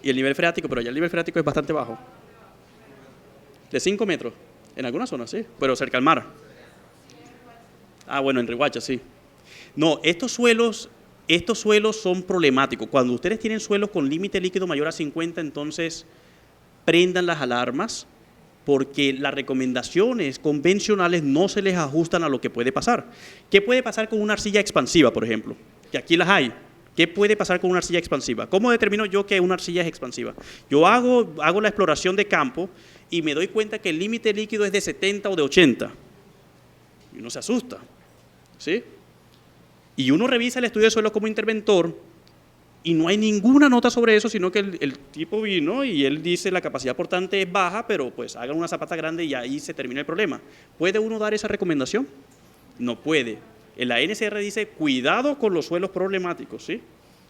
Y el nivel freático, pero allá el nivel freático es bastante bajo. De 5 metros, en algunas zonas, sí, pero cerca al mar. Ah, bueno, en Riohacha, sí. No, estos suelos son problemáticos. Cuando ustedes tienen suelos con límite líquido mayor a 50, entonces prendan las alarmas, porque las recomendaciones convencionales no se les ajustan a lo que puede pasar. ¿Qué puede pasar con una arcilla expansiva, por ejemplo? Que aquí las hay. ¿Qué puede pasar con una arcilla expansiva? ¿Cómo determino yo que una arcilla es expansiva? Yo hago la exploración de campo y me doy cuenta que el límite líquido es de 70 o de 80. Y uno se asusta, ¿sí? Y uno revisa el estudio de suelo como interventor y no hay ninguna nota sobre eso, sino que el tipo vino y él dice la capacidad portante es baja, pero pues hagan una zapata grande y ahí se termina el problema. ¿Puede uno dar esa recomendación? No puede. En la NCR dice, cuidado con los suelos problemáticos, ¿sí?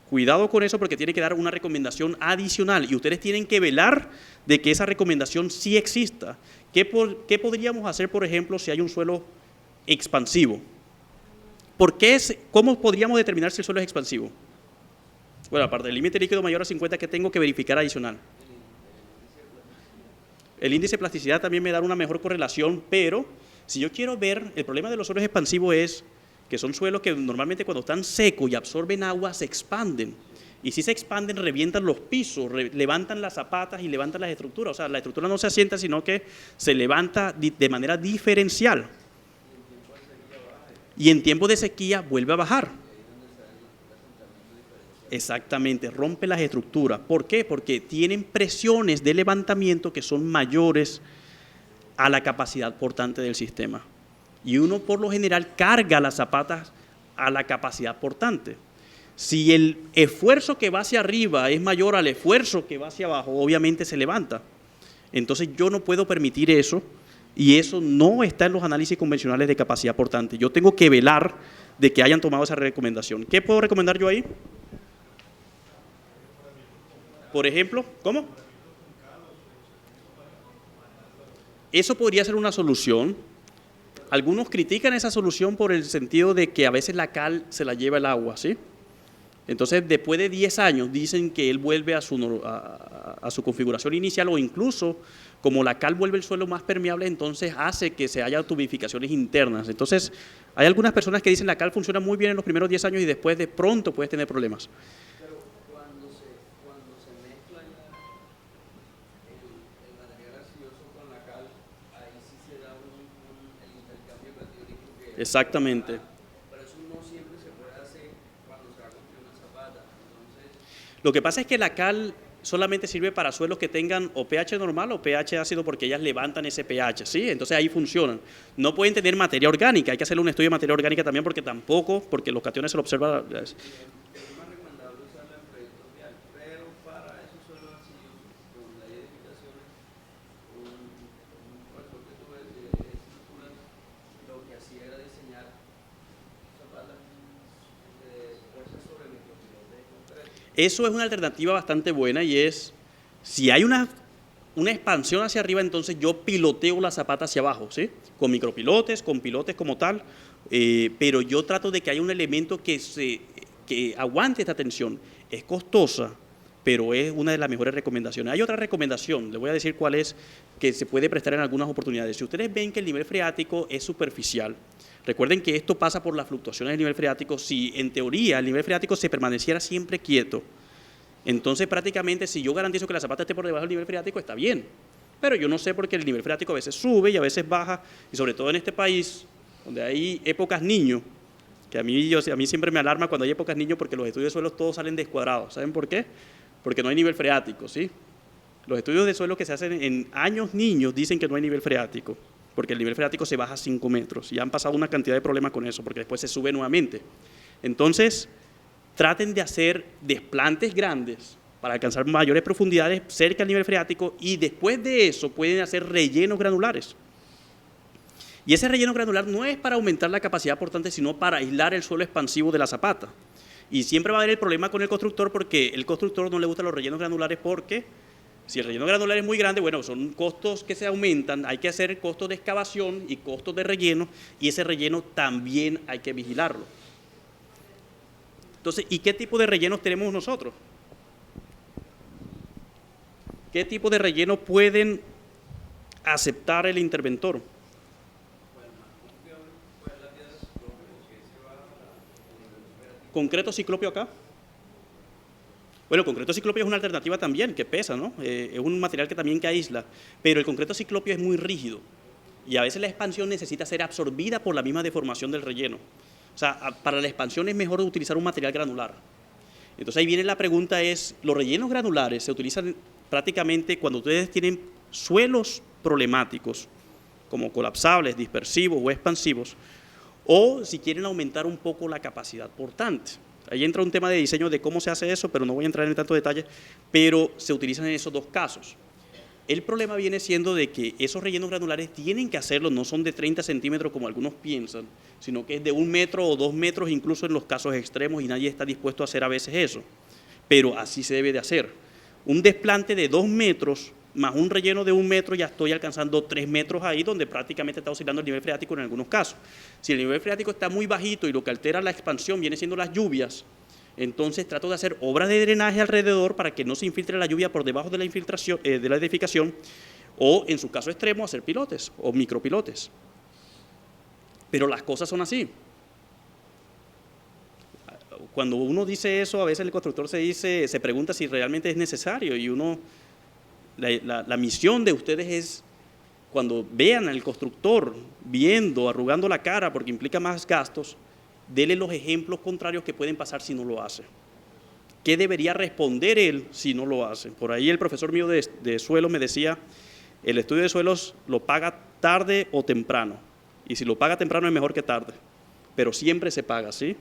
Cuidado con eso porque tiene que dar una recomendación adicional y ustedes tienen que velar de que esa recomendación sí exista. ¿Qué podríamos hacer, por ejemplo, si hay un suelo expansivo? ¿Cómo podríamos determinar si el suelo es expansivo? Bueno, aparte del límite líquido mayor a 50, ¿qué tengo que verificar adicional? El índice de plasticidad también me da una mejor correlación, pero si yo quiero ver, el problema de los suelos expansivos es que son suelos que normalmente cuando están secos y absorben agua se expanden. Y si se expanden, revientan los pisos, levantan las zapatas y levantan las estructuras. O sea, la estructura no se asienta, sino que se levanta de manera diferencial. Y en tiempo de sequía vuelve a bajar. Exactamente, rompe las estructuras. ¿Por qué? Porque tienen presiones de levantamiento que son mayores a la capacidad portante del sistema. Y uno por lo general carga las zapatas a la capacidad portante. Si el esfuerzo que va hacia arriba es mayor al esfuerzo que va hacia abajo, obviamente se levanta. Entonces yo no puedo permitir eso Y eso no está en los análisis convencionales de capacidad portante. Yo tengo que velar de que hayan tomado esa recomendación. ¿Qué puedo recomendar yo ahí? Por ejemplo, ¿cómo? Eso podría ser una solución. Algunos critican esa solución por el sentido de que a veces la cal se la lleva el agua, ¿sí? Entonces, después de 10 años, dicen que él vuelve a su configuración inicial, o incluso, como la cal vuelve el suelo más permeable, entonces hace que se haya tubificaciones internas. Entonces, hay algunas personas que dicen que la cal funciona muy bien en los primeros 10 años y después de pronto puedes tener problemas. Pero cuando se mezcla ya el material arcilloso con la cal, ahí sí se da el intercambio catiónico que... Exactamente. Pero eso no siempre se puede hacer cuando se va a construir una zapata. Entonces, Lo que pasa es que la cal solamente sirve para suelos que tengan o pH normal o pH ácido, porque ellas levantan ese pH, ¿sí? Entonces ahí funcionan. No pueden tener materia orgánica, hay que hacerle un estudio de materia orgánica también, porque los cationes se lo observa. es más recomendable usarla en proyectos viales, pero para esos suelos arcillosos, donde hay edificaciones, un profesor que tuve de estructuras, lo que hacía era diseñar zapatas puestas sobre micropilotes de concreto. Eso es una alternativa bastante buena, y es, si hay una expansión hacia arriba, entonces yo piloteo la zapata hacia abajo, ¿sí? Con micropilotes, con pilotes como tal, pero yo trato de que haya un elemento que aguante esta tensión. Es costosa, pero es una de las mejores recomendaciones. Hay otra recomendación, le voy a decir cuál es, que se puede prestar en algunas oportunidades. Si ustedes ven que el nivel freático es superficial, recuerden que esto pasa por las fluctuaciones del nivel freático. Si en teoría el nivel freático se permaneciera siempre quieto, entonces prácticamente si yo garantizo que la zapata esté por debajo del nivel freático, está bien. Pero yo no sé, porque el nivel freático a veces sube y a veces baja, y sobre todo en este país, donde hay épocas niño, que a mí siempre me alarma cuando hay épocas niño, porque los estudios de suelos todos salen descuadrados. ¿Saben por qué? Porque no hay nivel freático, ¿sí? Los estudios de suelo que se hacen en años niños dicen que no hay nivel freático, porque el nivel freático se baja a 5 metros, y han pasado una cantidad de problemas con eso, porque después se sube nuevamente. Entonces, traten de hacer desplantes grandes para alcanzar mayores profundidades cerca del nivel freático, y después de eso pueden hacer rellenos granulares. Y ese relleno granular no es para aumentar la capacidad portante, sino para aislar el suelo expansivo de la zapata. Y siempre va a haber el problema con el constructor, porque el constructor no le gustan los rellenos granulares, porque si el relleno granular es muy grande, bueno, son costos que se aumentan, hay que hacer costos de excavación y costos de relleno, y ese relleno también hay que vigilarlo. Entonces, ¿y qué tipo de rellenos tenemos nosotros? ¿Qué tipo de relleno pueden aceptar el interventor? ¿Concreto ciclopio acá? Bueno, el concreto ciclopio es una alternativa también, que pesa, ¿no? Es un material que también que aísla, pero el concreto ciclopio es muy rígido, y a veces la expansión necesita ser absorbida por la misma deformación del relleno. O sea, para la expansión es mejor utilizar un material granular. Entonces ahí viene la pregunta, los rellenos granulares se utilizan prácticamente cuando ustedes tienen suelos problemáticos, como colapsables, dispersivos o expansivos, o si quieren aumentar un poco la capacidad portante. Ahí entra un tema de diseño de cómo se hace eso, pero no voy a entrar en tanto detalle, pero se utilizan en esos dos casos. El problema viene siendo de que esos rellenos granulares tienen que hacerlo, no son de 30 centímetros como algunos piensan, sino que es de 1 metro o 2 metros, incluso en los casos extremos, y nadie está dispuesto a hacer a veces eso. Pero así se debe de hacer. Un desplante de 2 metros más un relleno de 1 metro, ya estoy alcanzando 3 metros ahí, donde prácticamente está oscilando el nivel freático en algunos casos. Si el nivel freático está muy bajito y lo que altera la expansión viene siendo las lluvias, entonces trato de hacer obras de drenaje alrededor para que no se infiltre la lluvia por debajo de la infiltración de la edificación, o en su caso extremo hacer pilotes o micropilotes. Pero las cosas son así. Cuando uno dice eso, a veces el constructor se pregunta si realmente es necesario, y la misión de ustedes es, cuando vean al constructor arrugando la cara porque implica más gastos, dele los ejemplos contrarios que pueden pasar si no lo hace. ¿Qué debería responder él si no lo hace? Por ahí el profesor mío de suelos me decía, el estudio de suelos lo paga tarde o temprano, y si lo paga temprano es mejor que tarde, pero siempre se paga, ¿sí?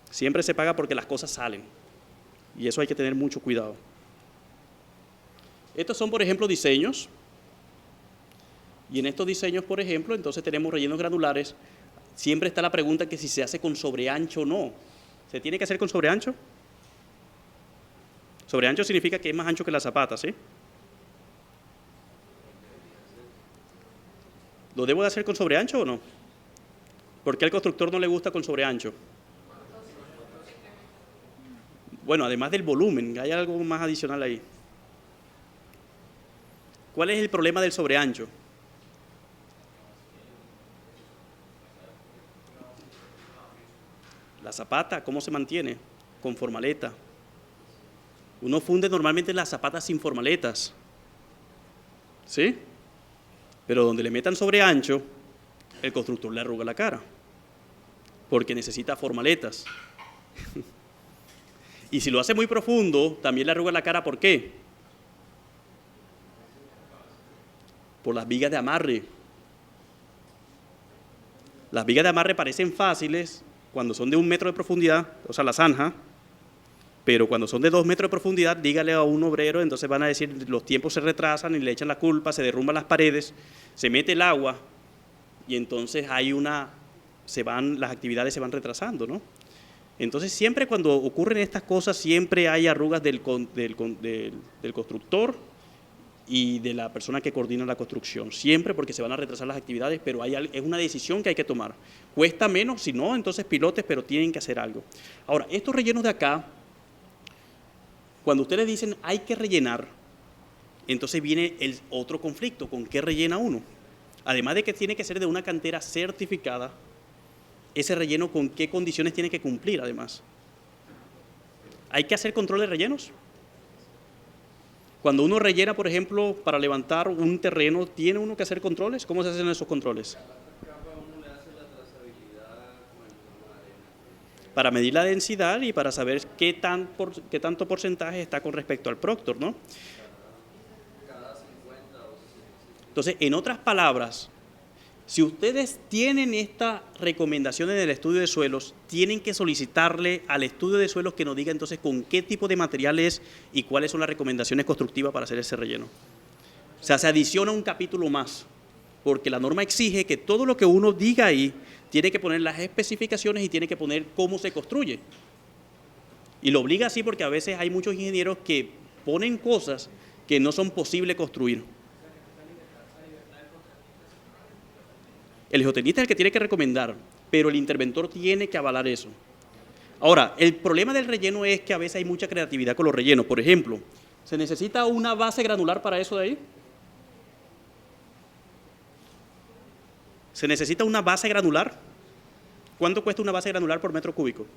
Siempre se paga, porque las cosas salen, y eso hay que tener mucho cuidado. Estos son, por ejemplo, diseños, Y en estos diseños, por ejemplo, entonces tenemos rellenos granulares. Siempre está la pregunta que si se hace con sobreancho o no. ¿Se tiene que hacer con sobreancho? Sobreancho significa que es más ancho que la zapata, ¿sí? ¿Lo debo de hacer con sobreancho o no? ¿Por qué al constructor no le gusta con sobreancho? Bueno, además del volumen, hay algo más adicional ahí. ¿Cuál es el problema del sobreancho? La zapata, ¿cómo se mantiene? Con formaleta. Uno funde normalmente las zapatas sin formaletas, ¿sí? Pero donde le metan sobreancho, el constructor le arruga la cara, porque necesita formaletas. Y si lo hace muy profundo, también le arruga la cara, ¿por qué? Por las vigas de amarre. Las vigas de amarre parecen fáciles cuando son de 1 metro de profundidad, o sea, la zanja, pero cuando son de 2 metros de profundidad, dígale a un obrero, entonces van a decir, los tiempos se retrasan y le echan la culpa, se derrumban las paredes, se mete el agua y entonces las actividades se van retrasando, ¿no? Entonces siempre cuando ocurren estas cosas, siempre hay arrugas del constructor y de la persona que coordina la construcción, siempre porque se van a retrasar las actividades, pero es una decisión que hay que tomar. Cuesta menos, si no, entonces pilotes, pero tienen que hacer algo. Ahora, estos rellenos de acá, cuando ustedes dicen hay que rellenar, entonces viene el otro conflicto, ¿con qué rellena uno? Además de que tiene que ser de una cantera certificada, ese relleno con qué condiciones tiene que cumplir además. ¿Hay que hacer control de rellenos? Cuando uno rellena, por ejemplo, para levantar un terreno, ¿tiene uno que hacer controles? ¿Cómo se hacen esos controles? Para medir la densidad y para saber qué tanto porcentaje está con respecto al Proctor, ¿no? Entonces, en otras palabras, si ustedes tienen esta recomendación en el estudio de suelos, tienen que solicitarle al estudio de suelos que nos diga entonces con qué tipo de material es y cuáles son las recomendaciones constructivas para hacer ese relleno. O sea, se adiciona un capítulo más, porque la norma exige que todo lo que uno diga ahí tiene que poner las especificaciones y tiene que poner cómo se construye. Y lo obliga así porque a veces hay muchos ingenieros que ponen cosas que no son posibles construir. El geotenista es el que tiene que recomendar, pero el interventor tiene que avalar eso. Ahora, el problema del relleno es que a veces hay mucha creatividad con los rellenos. Por ejemplo, ¿se necesita una base granular para eso de ahí? ¿Se necesita una base granular? ¿Cuánto cuesta una base granular por metro cúbico?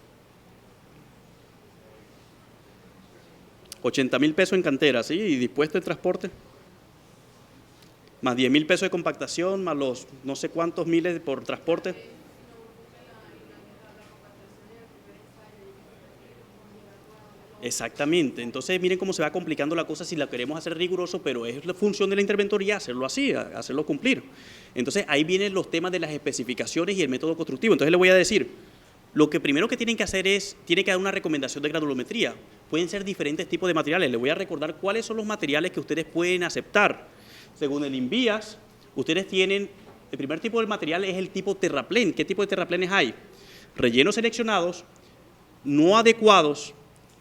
80.000 pesos en cantera, ¿sí? ¿Y dispuesto en transporte? Más 10.000 pesos de compactación, más los no sé cuántos miles por transporte. Exactamente, entonces miren cómo se va complicando la cosa si la queremos hacer riguroso, pero es la función de la interventoría hacerlo así, hacerlo cumplir. Entonces ahí vienen los temas de las especificaciones y el método constructivo. Entonces le voy a decir, lo que primero que tienen que hacer tiene que dar una recomendación de granulometría. Pueden ser diferentes tipos de materiales. Les voy a recordar cuáles son los materiales que ustedes pueden aceptar. Según el INVIAS, ustedes tienen, el primer tipo de material es el tipo terraplén. ¿Qué tipo de terraplenes hay? Rellenos seleccionados, no adecuados,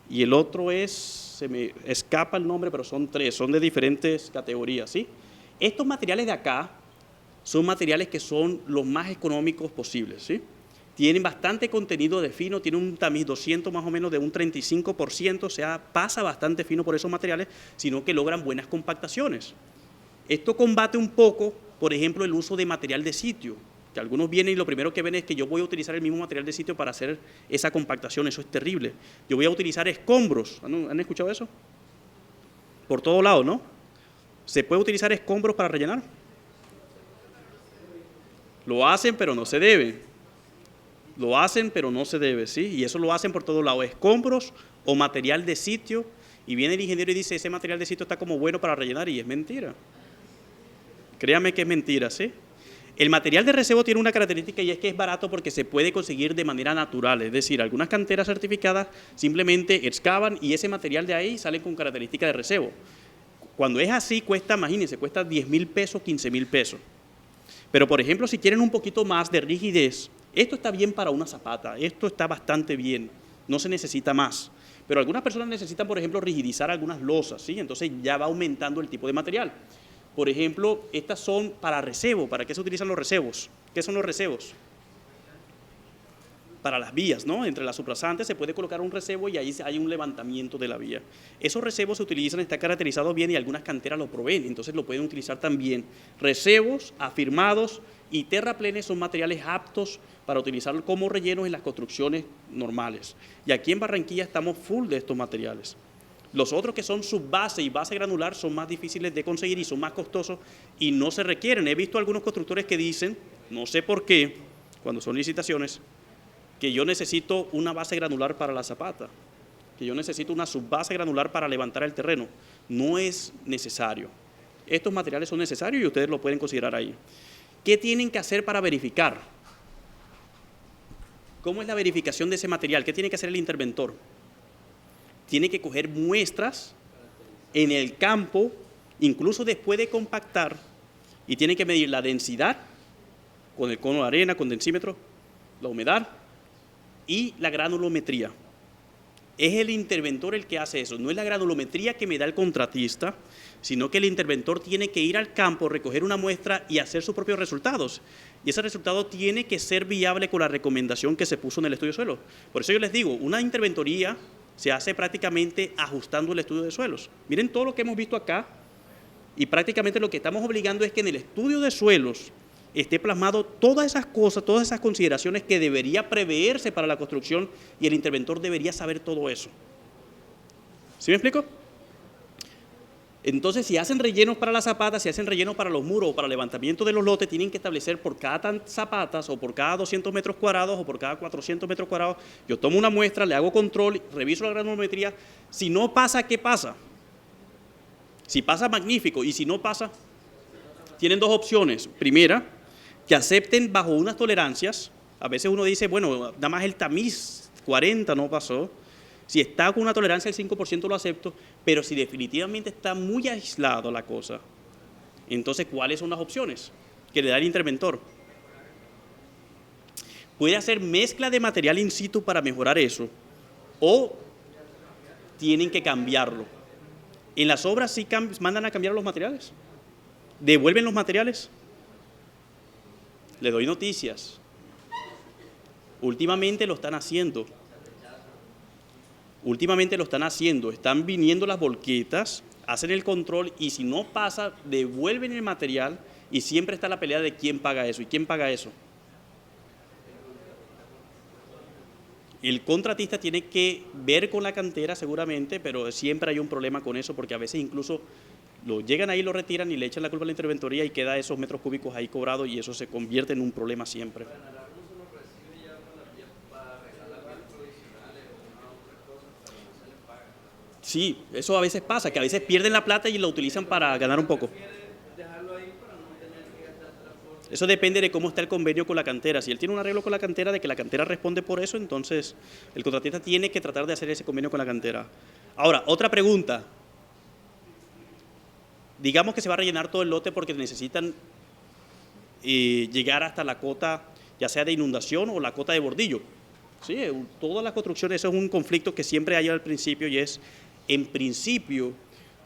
y el otro se me escapa el nombre, pero son 3, son de diferentes categorías, ¿sí? Estos materiales de acá son materiales que son los más económicos posibles, ¿sí? Tienen bastante contenido de fino, tienen un tamiz 200 más o menos de un 35%, o sea, pasa bastante fino por esos materiales, sino que logran buenas compactaciones. Esto combate un poco, por ejemplo, el uso de material de sitio, que algunos vienen y lo primero que ven es que yo voy a utilizar el mismo material de sitio para hacer esa compactación, eso es terrible. Yo voy a utilizar escombros, ¿han escuchado eso? Por todos lados, ¿no? ¿Se puede utilizar escombros para rellenar? Lo hacen, pero no se debe. Lo hacen, pero no se debe, ¿sí? Y eso lo hacen por todos lados, escombros o material de sitio, y viene el ingeniero y dice, ese material de sitio está como bueno para rellenar, y es mentira. Créame que es mentira, ¿sí? El material de recebo tiene una característica y es que es barato porque se puede conseguir de manera natural, es decir, algunas canteras certificadas simplemente excavan y ese material de ahí sale con característica de recebo. Cuando es así, cuesta, imagínense, cuesta 10.000 pesos, 15.000 pesos. Pero, por ejemplo, si quieren un poquito más de rigidez, esto está bien para una zapata, esto está bastante bien, no se necesita más. Pero algunas personas necesitan, por ejemplo, rigidizar algunas losas, ¿sí? Entonces ya va aumentando el tipo de material. Por ejemplo, estas son para recebo. ¿Para qué se utilizan los recebos? ¿Qué son los recebos? Para las vías, ¿no? Entre las suprasantes se puede colocar un recebo y ahí hay un levantamiento de la vía. Esos recebos se utilizan, están caracterizados bien y algunas canteras lo proveen, entonces lo pueden utilizar también. Recebos, afirmados y terraplenes son materiales aptos para utilizar como rellenos en las construcciones normales. Y aquí en Barranquilla estamos full de estos materiales. Los otros que son subbase y base granular son más difíciles de conseguir y son más costosos y no se requieren. He visto algunos constructores que dicen, no sé por qué, cuando son licitaciones, que yo necesito una base granular para la zapata, que yo necesito una subbase granular para levantar el terreno. No es necesario. Estos materiales son necesarios y ustedes lo pueden considerar ahí. ¿Qué tienen que hacer para verificar? ¿Cómo es la verificación de ese material? ¿Qué tiene que hacer el interventor? Tiene que coger muestras en el campo, incluso después de compactar, y tiene que medir la densidad con el cono de arena, con densímetro, la humedad y la granulometría. Es el interventor el que hace eso, no es la granulometría que me da el contratista, sino que el interventor tiene que ir al campo, recoger una muestra y hacer sus propios resultados. Y ese resultado tiene que ser viable con la recomendación que se puso en el estudio de suelos. Por eso yo les digo, una interventoría se hace prácticamente ajustando el estudio de suelos. Miren todo lo que hemos visto acá y prácticamente lo que estamos obligando es que en el estudio de suelos esté plasmado todas esas cosas, todas esas consideraciones que debería preverse para la construcción y el interventor debería saber todo eso. ¿Sí me explico? Entonces, si hacen rellenos para las zapatas, si hacen rellenos para los muros o para levantamiento de los lotes, tienen que establecer por cada tantas zapatas o por cada 200 metros cuadrados o por cada 400 metros cuadrados. Yo tomo una muestra, le hago control, reviso la granulometría. Si no pasa, ¿qué pasa? Si pasa, magnífico. Y si no pasa, tienen dos opciones. Primera, que acepten bajo unas tolerancias. A veces uno dice, bueno, nada más el tamiz 40 no pasó. Si está con una tolerancia del 5% lo acepto, pero si definitivamente está muy aislado la cosa, entonces, ¿cuáles son las opciones que le da el interventor? Puede hacer mezcla de material in situ para mejorar eso, o tienen que cambiarlo. En las obras sí mandan a cambiar los materiales, devuelven los materiales. Le doy noticias. Últimamente lo están haciendo. Están viniendo las volquetas, hacen el control y si no pasa, devuelven el material y siempre está la pelea de quién paga eso. ¿Y quién paga eso? El contratista tiene que ver con la cantera seguramente, pero siempre hay un problema con eso porque a veces incluso lo llegan ahí, lo retiran y le echan la culpa a la interventoría y queda esos metros cúbicos ahí cobrados y eso se convierte en un problema siempre. Sí, eso a veces pasa, que a veces pierden la plata y la utilizan para ganar un poco. Eso depende de cómo está el convenio con la cantera. Si él tiene un arreglo con la cantera de que la cantera responde por eso, entonces el contratista tiene que tratar de hacer ese convenio con la cantera. Ahora, otra pregunta. Digamos que se va a rellenar todo el lote porque necesitan llegar hasta la cota, ya sea de inundación o la cota de bordillo. Sí, todas las construcciones, eso es un conflicto que siempre hay al principio y es, en principio,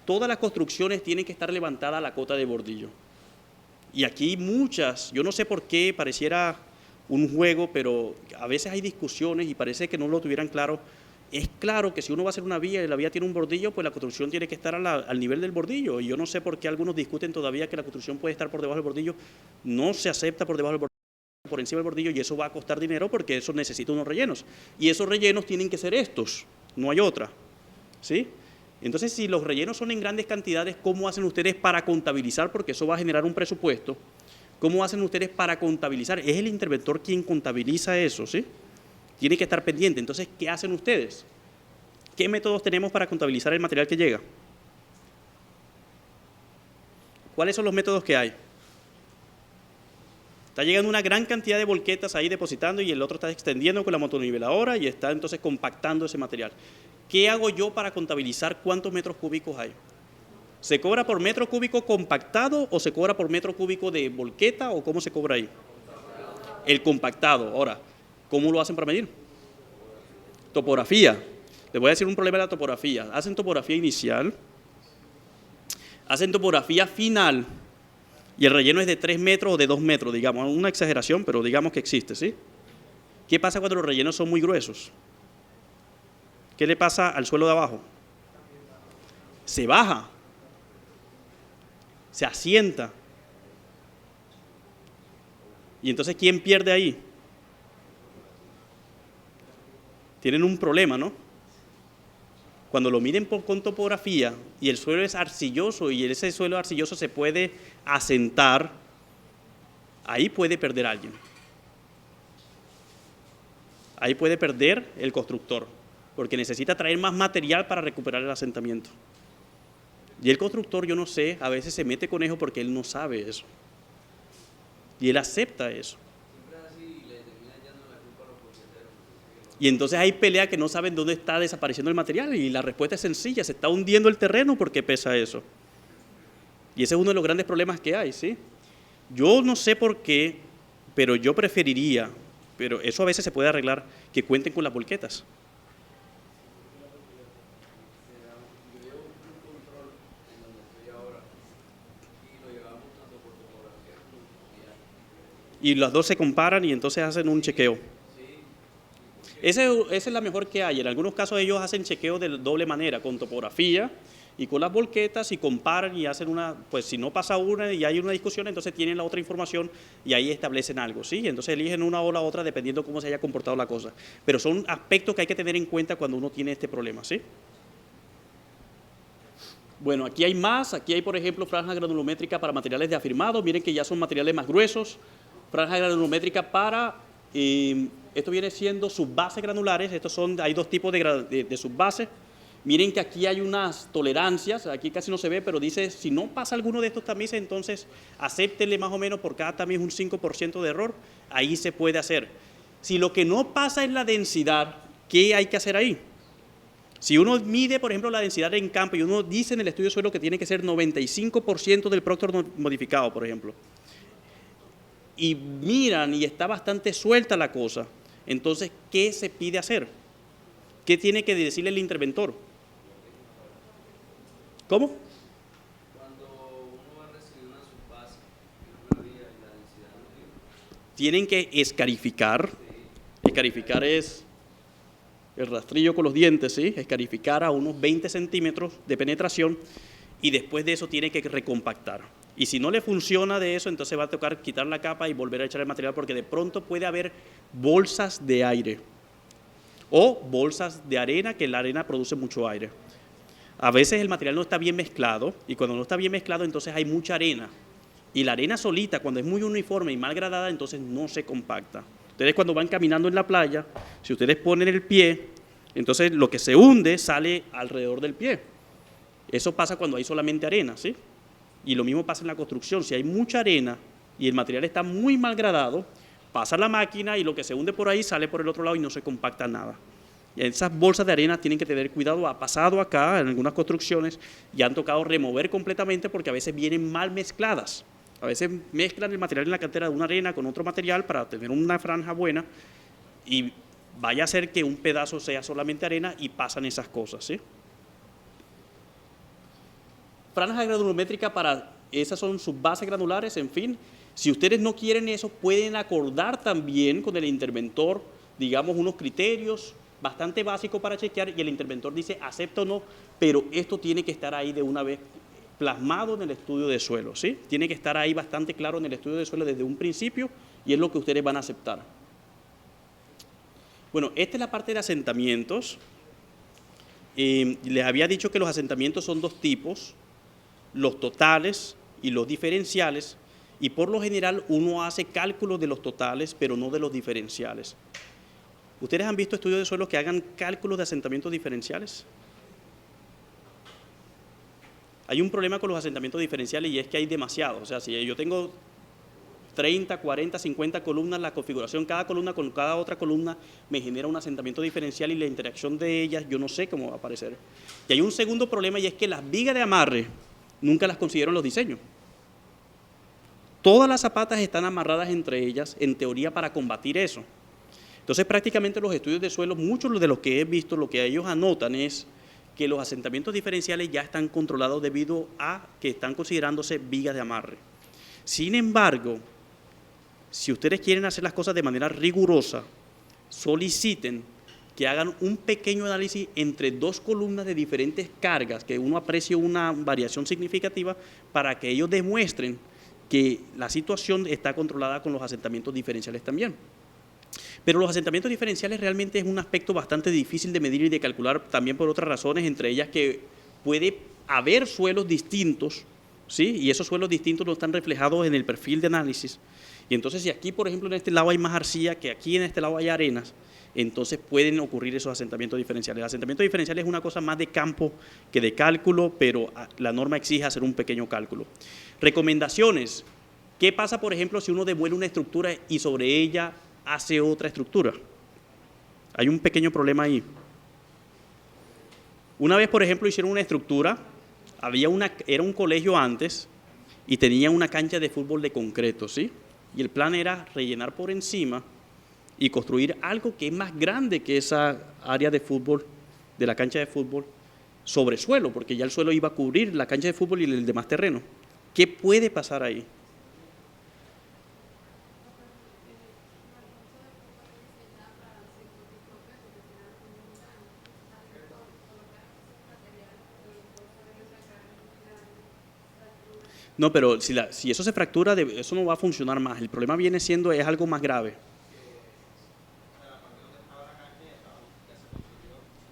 todas las construcciones tienen que estar levantadas a la cota de bordillo. Y aquí muchas, yo no sé por qué, pareciera un juego, pero a veces hay discusiones y parece que no lo tuvieran claro. Es claro que si uno va a hacer una vía y la vía tiene un bordillo, pues la construcción tiene que estar al nivel del bordillo. Y yo no sé por qué algunos discuten todavía que la construcción puede estar por debajo del bordillo. No se acepta por debajo del bordillo, por encima del bordillo, y eso va a costar dinero porque eso necesita unos rellenos. Y esos rellenos tienen que ser estos, no hay otra. ¿Sí? Entonces, si los rellenos son en grandes cantidades, ¿cómo hacen ustedes para contabilizar? Porque eso va a generar un presupuesto. ¿Cómo hacen ustedes para contabilizar? Es el interventor quien contabiliza eso, ¿sí? Tiene que estar pendiente. Entonces, ¿qué hacen ustedes? ¿Qué métodos tenemos para contabilizar el material que llega? ¿Cuáles son los métodos que hay? Está llegando una gran cantidad de volquetas ahí depositando y el otro está extendiendo con la motoniveladora y está entonces compactando ese material. ¿Qué hago yo para contabilizar cuántos metros cúbicos hay? ¿Se cobra por metro cúbico compactado o se cobra por metro cúbico de volqueta o cómo se cobra ahí? El compactado. Ahora, ¿cómo lo hacen para medir? Topografía. Les voy a decir un problema de la topografía. Hacen topografía inicial, hacen topografía final y el relleno es de 3 metros o de 2 metros, digamos. Una exageración, pero digamos que existe, ¿sí? ¿Qué pasa cuando los rellenos son muy gruesos? ¿Qué le pasa al suelo de abajo? Se baja, se asienta. Y entonces, ¿quién pierde ahí? Tienen un problema, ¿no? Cuando lo miden con topografía y el suelo es arcilloso y ese suelo arcilloso se puede asentar, ahí puede perder alguien. Ahí puede perder el constructor, porque necesita traer más material para recuperar el asentamiento. Y el constructor, yo no sé, a veces se mete conejo porque él no sabe eso. Y él acepta eso. Y entonces hay peleas que no saben dónde está desapareciendo el material y la respuesta es sencilla, se está hundiendo el terreno porque pesa eso. Y ese es uno de los grandes problemas que hay, ¿sí? Yo no sé por qué, pero yo preferiría, pero eso a veces se puede arreglar, que cuenten con las volquetas. Y las dos se comparan y entonces hacen un chequeo. Esa es la mejor que hay. En algunos casos ellos hacen chequeo de doble manera, con topografía y con las volquetas y comparan y hacen una, pues si no pasa una y hay una discusión, entonces tienen la otra información y ahí establecen algo, ¿sí? Entonces eligen una o la otra dependiendo cómo se haya comportado la cosa. Pero son aspectos que hay que tener en cuenta cuando uno tiene este problema, ¿sí? Bueno, aquí hay más. Aquí hay, por ejemplo, franja granulométrica para materiales de afirmado. Miren que ya son materiales más gruesos. Franja granulométrica para, esto viene siendo subbases granulares. Hay dos tipos de subbases. Miren que aquí hay unas tolerancias, aquí casi no se ve, pero dice, si no pasa alguno de estos tamices, entonces acéptenle más o menos por cada tamiz un 5% de error, ahí se puede hacer. Si lo que no pasa es la densidad, ¿qué hay que hacer ahí? Si uno mide, por ejemplo, la densidad en campo y uno dice en el estudio de suelo que tiene que ser 95% del Proctor modificado, por ejemplo, y miran y está bastante suelta la cosa, entonces, ¿qué se pide hacer? ¿Qué tiene que decirle el interventor? ¿Cómo? Cuando uno va a recibir una subbase, una vía y la densidad no tiene. Tienen que escarificar. Escarificar es el rastrillo con los dientes, ¿sí? Escarificar a unos 20 centímetros de penetración y después de eso tiene que recompactar. Y si no le funciona de eso, entonces va a tocar quitar la capa y volver a echar el material porque de pronto puede haber bolsas de aire o bolsas de arena, que la arena produce mucho aire. A veces el material no está bien mezclado y cuando no está bien mezclado entonces hay mucha arena. Y la arena solita, cuando es muy uniforme y mal gradada, entonces no se compacta. Ustedes cuando van caminando en la playa, si ustedes ponen el pie, entonces lo que se hunde sale alrededor del pie. Eso pasa cuando hay solamente arena, ¿sí? Y lo mismo pasa en la construcción. Si hay mucha arena y el material está muy mal gradado, pasa la máquina y lo que se hunde por ahí sale por el otro lado y no se compacta nada. Y esas bolsas de arena tienen que tener cuidado. Ha pasado acá en algunas construcciones y han tocado remover completamente porque a veces vienen mal mezcladas. A veces mezclan el material en la cantera de una arena con otro material para tener una franja buena y vaya a ser que un pedazo sea solamente arena y pasan esas cosas, ¿sí? Franja granulométrica para, esas son subbases granulares, en fin. Si ustedes no quieren eso, pueden acordar también con el interventor, digamos, unos criterios bastante básicos para chequear y el interventor dice acepta o no, pero esto tiene que estar ahí de una vez plasmado en el estudio de suelo, ¿sí? Tiene que estar ahí bastante claro en el estudio de suelo desde un principio y es lo que ustedes van a aceptar. Bueno, esta es la parte de asentamientos. Les había dicho que los asentamientos son dos tipos, los totales y los diferenciales, y por lo general uno hace cálculos de los totales, pero no de los diferenciales. ¿Ustedes han visto estudios de suelo que hagan cálculos de asentamientos diferenciales? Hay un problema con los asentamientos diferenciales y es que hay demasiados. O sea, si yo tengo 30, 40, 50 columnas, la configuración, cada columna con cada otra columna me genera un asentamiento diferencial y la interacción de ellas yo no sé cómo va a aparecer. Y hay un segundo problema y es que las vigas de amarre nunca las consiguieron los diseños. Todas las zapatas están amarradas entre ellas, en teoría, para combatir eso. Entonces, prácticamente los estudios de suelo, muchos de los que he visto, lo que ellos anotan es que los asentamientos diferenciales ya están controlados debido a que están considerándose vigas de amarre. Sin embargo, si ustedes quieren hacer las cosas de manera rigurosa, soliciten que hagan un pequeño análisis entre dos columnas de diferentes cargas, que uno aprecie una variación significativa, para que ellos demuestren que la situación está controlada con los asentamientos diferenciales también. Pero los asentamientos diferenciales realmente es un aspecto bastante difícil de medir y de calcular también por otras razones, entre ellas que puede haber suelos distintos, ¿sí? Y esos suelos distintos no están reflejados en el perfil de análisis. Y entonces, si aquí, por ejemplo, en este lado hay más arcilla, que aquí en este lado hay arenas, entonces pueden ocurrir esos asentamientos diferenciales. El asentamiento diferencial es una cosa más de campo que de cálculo, pero la norma exige hacer un pequeño cálculo. Recomendaciones. ¿Qué pasa, por ejemplo, si uno devuelve una estructura y sobre ella hace otra estructura? Hay un pequeño problema ahí. Una vez, por ejemplo, hicieron una estructura, era un colegio antes y tenía una cancha de fútbol de concreto, ¿sí? Y el plan era rellenar por encima y construir algo que es más grande que esa área de fútbol, de la cancha de fútbol, sobre suelo, porque ya el suelo iba a cubrir la cancha de fútbol y el demás terreno. ¿Qué puede pasar ahí? No, pero si eso se fractura, eso no va a funcionar más. El problema viene siendo, es algo más grave.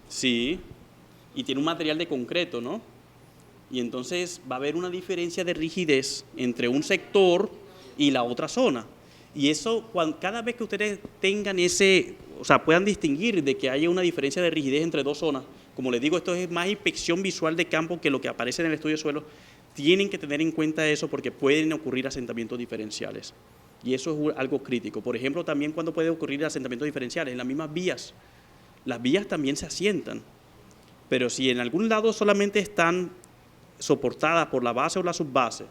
Sí, y tiene un material de concreto, ¿no? Y entonces va a haber una diferencia de rigidez entre un sector y la otra zona. Y eso, cada vez que ustedes tengan puedan distinguir de que haya una diferencia de rigidez entre dos zonas, como les digo, esto es más inspección visual de campo que lo que aparece en el estudio de suelo, tienen que tener en cuenta eso porque pueden ocurrir asentamientos diferenciales. Y eso es algo crítico. Por ejemplo, también cuando puede ocurrir asentamientos diferenciales, en las mismas vías. Las vías también se asientan, pero si en algún lado solamente están soportadas por la base o la subbase,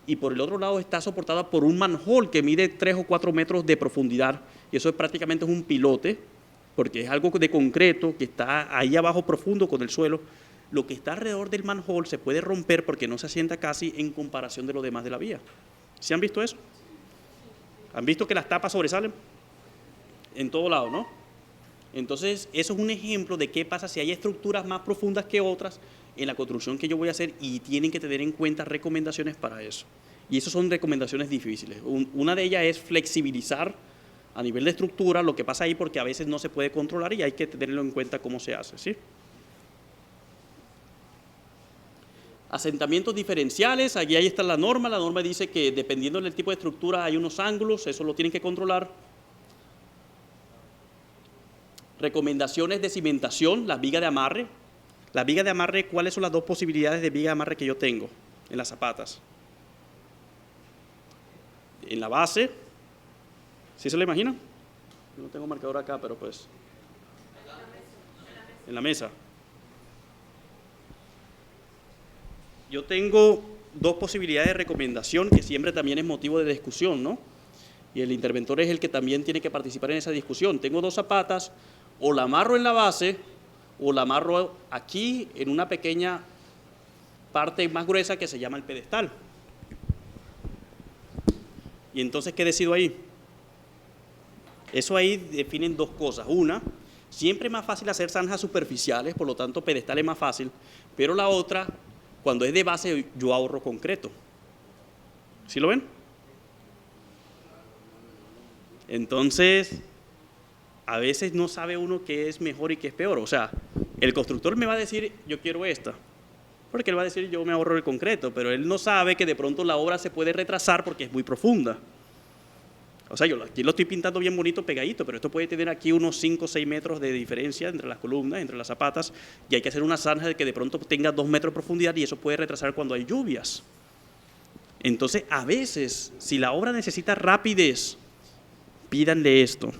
y por el otro lado está soportada por un manhole que mide 3 o 4 metros de profundidad, y eso prácticamente es un pilote, porque es algo de concreto que está ahí abajo profundo con el suelo, lo que está alrededor del manhole se puede romper porque no se asienta casi en comparación de lo demás de la vía. ¿Sí han visto eso? ¿Han visto que las tapas sobresalen? En todo lado, ¿no? Entonces, eso es un ejemplo de qué pasa si hay estructuras más profundas que otras en la construcción que yo voy a hacer y tienen que tener en cuenta recomendaciones para eso. Y esas son recomendaciones difíciles. Una de ellas es flexibilizar a nivel de estructura lo que pasa ahí porque a veces no se puede controlar y hay que tenerlo en cuenta cómo se hace, ¿sí? Asentamientos diferenciales, aquí ahí está la norma dice que dependiendo del tipo de estructura hay unos ángulos, eso lo tienen que controlar. Recomendaciones de cimentación, las vigas de amarre. Las vigas de amarre, ¿cuáles son las dos posibilidades de viga de amarre que yo tengo en las zapatas? En la base, ¿sí se lo imaginan? Yo no tengo marcador acá, pero pues en la mesa. Yo tengo dos posibilidades de recomendación que siempre también es motivo de discusión, ¿no? Y el interventor es el que también tiene que participar en esa discusión. Tengo dos zapatas, o la amarro en la base, o la amarro aquí en una pequeña parte más gruesa que se llama el pedestal. Y entonces, ¿qué decido ahí? Eso ahí definen dos cosas. Una, siempre es más fácil hacer zanjas superficiales, por lo tanto pedestal es más fácil, pero la otra, cuando es de base, yo ahorro concreto. ¿Sí lo ven? Entonces, a veces no sabe uno qué es mejor y qué es peor. O sea, el constructor me va a decir, yo quiero esta, porque él va a decir, yo me ahorro el concreto, pero él no sabe que de pronto la obra se puede retrasar porque es muy profunda. O sea, yo aquí lo estoy pintando bien bonito, pegadito, pero esto puede tener aquí unos 5 o 6 metros de diferencia entre las columnas, entre las zapatas, y hay que hacer una zanja de que de pronto tenga 2 metros de profundidad y eso puede retrasar cuando hay lluvias. Entonces, a veces, si la obra necesita rapidez, pídanle esto.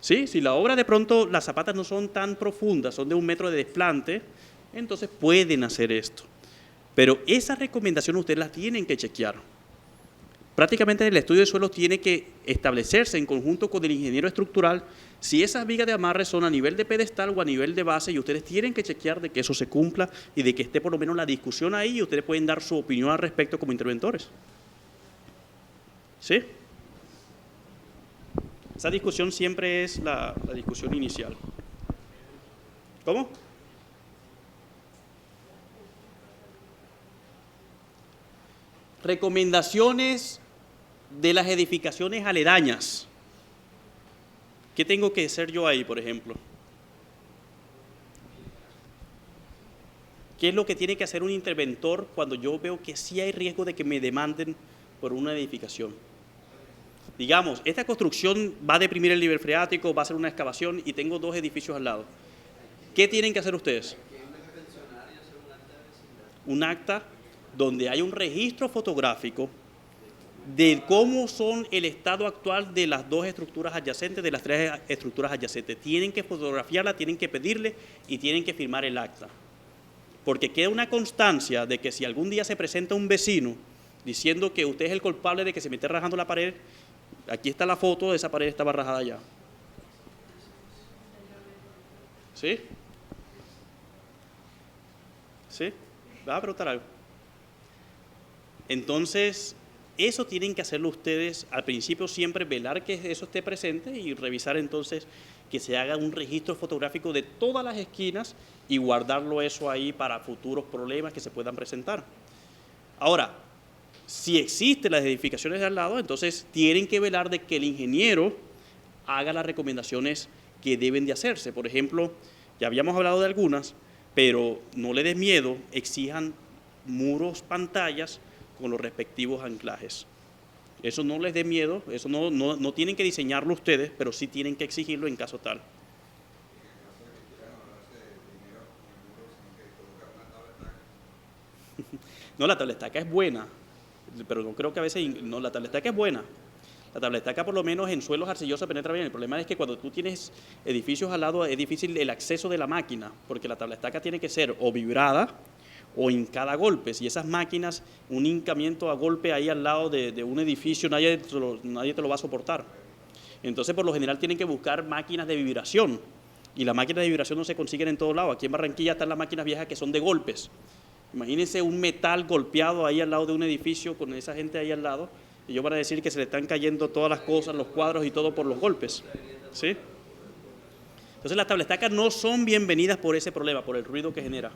¿Sí? Si la obra de pronto, las zapatas no son tan profundas, son de 1 metro de desplante, entonces pueden hacer esto. Pero esas recomendaciones ustedes las tienen que chequear. Prácticamente el estudio de suelo tiene que establecerse en conjunto con el ingeniero estructural si esas vigas de amarre son a nivel de pedestal o a nivel de base, y ustedes tienen que chequear de que eso se cumpla y de que esté por lo menos la discusión ahí, y ustedes pueden dar su opinión al respecto como interventores. ¿Sí? Esa discusión siempre es la discusión inicial. ¿Cómo? Recomendaciones de las edificaciones aledañas. ¿Qué tengo que hacer yo ahí, por ejemplo? ¿Qué es lo que tiene que hacer un interventor cuando yo veo que sí hay riesgo de que me demanden por una edificación? Digamos, esta construcción va a deprimir el nivel freático, va a hacer una excavación y tengo dos edificios al lado. ¿Qué tienen que hacer ustedes? Un acta donde hay un registro fotográfico de cómo son el estado actual de las dos estructuras adyacentes, de las tres estructuras adyacentes. Tienen que fotografiarla, tienen que pedirle y tienen que firmar el acta. Porque queda una constancia de que si algún día se presenta un vecino diciendo que usted es el culpable de que se me esté rajando la pared, aquí está la foto de esa pared, estaba rajada ya. ¿Sí? ¿Sí? ¿Vas a preguntar algo? Entonces, eso tienen que hacerlo ustedes al principio, siempre velar que eso esté presente y revisar entonces que se haga un registro fotográfico de todas las esquinas y guardarlo eso ahí para futuros problemas que se puedan presentar. Ahora, si existen las edificaciones de al lado, entonces tienen que velar de que el ingeniero haga las recomendaciones que deben de hacerse. Por ejemplo, ya habíamos hablado de algunas, pero no le des miedo, exijan muros, pantallas con los respectivos anclajes. Eso no les dé miedo, eso no tienen que diseñarlo ustedes, pero sí tienen que exigirlo en caso tal. No, la tablestaca es buena, pero no creo que a veces, no, la tablestaca es buena. La tablestaca por lo menos en suelos arcillosos penetra bien. El problema es que cuando tú tienes edificios al lado es difícil el acceso de la máquina, porque la tablestaca tiene que ser o vibrada o hincada a golpes, y esas máquinas, un hincamiento a golpe ahí al lado de un edificio, nadie te lo va a soportar. Entonces, por lo general, tienen que buscar máquinas de vibración, y las máquinas de vibración no se consiguen en todos lados. Aquí en Barranquilla están las máquinas viejas que son de golpes. Imagínense un metal golpeado ahí al lado de un edificio con esa gente ahí al lado, y ellos van a decir que se le están cayendo todas las cosas, los cuadros y todo por los golpes. ¿Sí? Entonces, las tablestacas no son bienvenidas por ese problema, por el ruido que genera.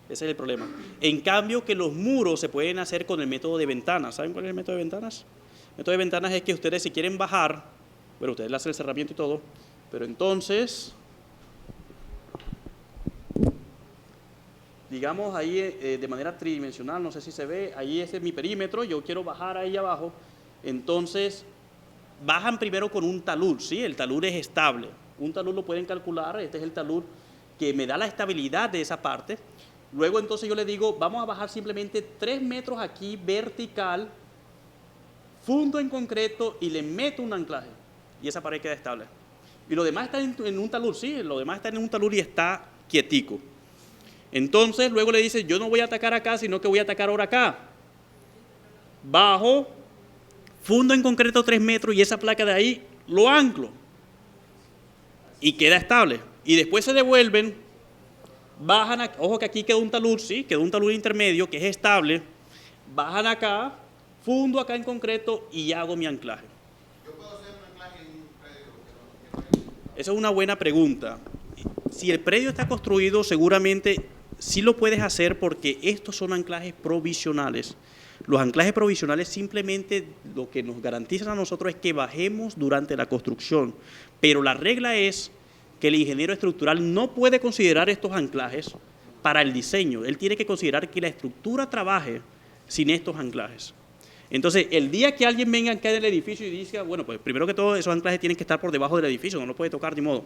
Ese es el problema. En cambio, que los muros se pueden hacer con el método de ventanas. ¿Saben cuál es el método de ventanas? El método de ventanas es que ustedes, si quieren bajar, bueno, ustedes le hacen el cerramiento y todo, pero entonces, digamos ahí de manera tridimensional, no sé si se ve, ahí ese es mi perímetro, yo quiero bajar ahí abajo, entonces bajan primero con un talud, ¿sí? El talud es estable. Un talud lo pueden calcular, este es el talud que me da la estabilidad de esa parte. Luego entonces yo le digo, vamos a bajar simplemente 3 metros aquí vertical, fundo en concreto y le meto un anclaje. Y esa pared queda estable. Y lo demás está en un talud, sí, lo demás está en un talud y está quietico. Entonces luego le dice, yo no voy a atacar acá, sino que voy a atacar ahora acá. Bajo, fundo en concreto 3 metros y esa placa de ahí lo anclo. Y queda estable. Y después se devuelven. Bajan, ojo que aquí quedó un talud, sí, quedó un talud intermedio que es estable, bajan acá, fundo acá en concreto y hago mi anclaje. ¿Yo puedo hacer un anclaje en un predio? Esa es una buena pregunta. Si el predio está construido, seguramente sí lo puedes hacer porque estos son anclajes provisionales. Los anclajes provisionales simplemente lo que nos garantizan a nosotros es que bajemos durante la construcción, pero la regla es que el ingeniero estructural no puede considerar estos anclajes para el diseño. Él tiene que considerar que la estructura trabaje sin estos anclajes. Entonces, el día que alguien venga acá en el edificio y diga, bueno, pues primero que todo esos anclajes tienen que estar por debajo del edificio, no lo puede tocar ni modo.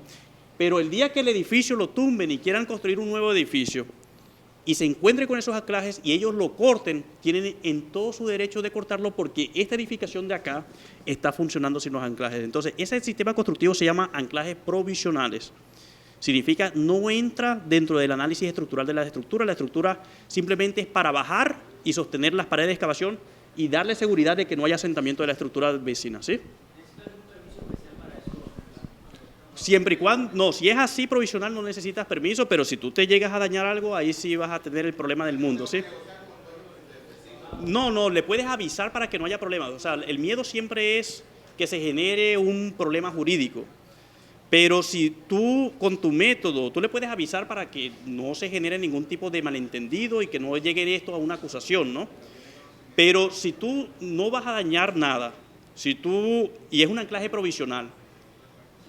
Pero el día que el edificio lo tumben y quieran construir un nuevo edificio y se encuentre con esos anclajes y ellos lo corten, tienen en todo su derecho de cortarlo porque esta edificación de acá está funcionando sin los anclajes. Entonces, ese sistema constructivo se llama anclajes provisionales. Significa no entra dentro del análisis estructural de la estructura simplemente es para bajar y sostener las paredes de excavación y darle seguridad de que no haya asentamiento de la estructura vecina, ¿sí? Siempre y cuando, no, si es así provisional no necesitas permiso, pero si tú te llegas a dañar algo, ahí sí vas a tener el problema del mundo, ¿sí? No, le puedes avisar para que no haya problemas. O sea, el miedo siempre es que se genere un problema jurídico. Pero si tú, con tu método, tú le puedes avisar para que no se genere ningún tipo de malentendido y que no llegue esto a una acusación, ¿no? Pero si tú no vas a dañar nada, y es un anclaje provisional,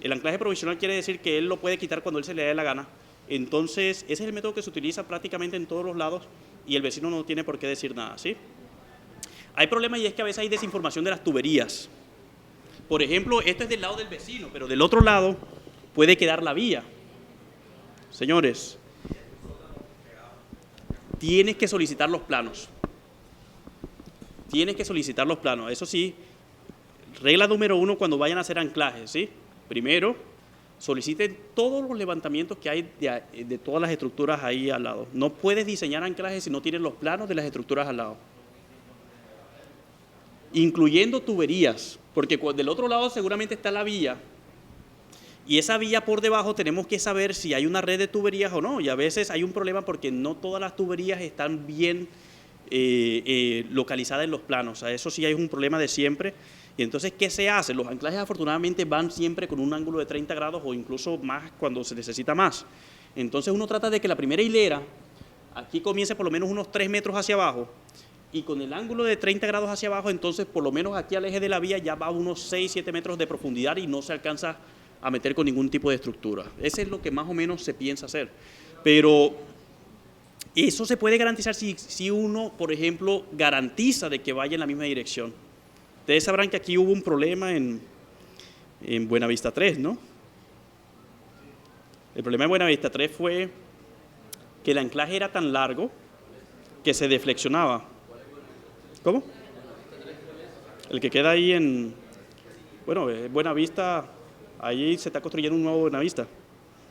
el anclaje provisional quiere decir que él lo puede quitar cuando él se le dé la gana, entonces ese es el método que se utiliza prácticamente en todos los lados y el vecino no tiene por qué decir nada, ¿sí? Hay problema y es que a veces hay desinformación de las tuberías. Por ejemplo, esto es del lado del vecino, pero del otro lado puede quedar la vía. Señores, tienes que solicitar los planos. Tienes que solicitar los planos. Eso sí, regla número 1 cuando vayan a hacer anclajes, ¿sí? Primero, soliciten todos los levantamientos que hay de todas las estructuras ahí al lado. No puedes diseñar anclajes si no tienes los planos de las estructuras al lado. Incluyendo tuberías, porque del otro lado seguramente está la vía, y esa vía por debajo tenemos que saber si hay una red de tuberías o no, y a veces hay un problema porque no todas las tuberías están bien localizadas en los planos, o sea, eso sí hay un problema de siempre. Y entonces, ¿qué se hace? Los anclajes afortunadamente van siempre con un ángulo de 30 grados o incluso más cuando se necesita más. Entonces uno trata de que la primera hilera aquí comience por lo menos unos 3 metros hacia abajo, y con el ángulo de 30 grados hacia abajo, entonces por lo menos aquí al eje de la vía ya va a unos 6, 7 metros de profundidad y no se alcanza a meter con ningún tipo de estructura. Eso es lo que más o menos se piensa hacer. Pero eso se puede garantizar si uno, por ejemplo, garantiza de que vaya en la misma dirección. Ustedes sabrán que aquí hubo un problema en Buenavista 3, ¿no? El problema de Buenavista 3 fue que el anclaje era tan largo que se deflexionaba. ¿Cómo? El que queda ahí en, bueno, Buenavista, ahí se está construyendo un nuevo Buenavista.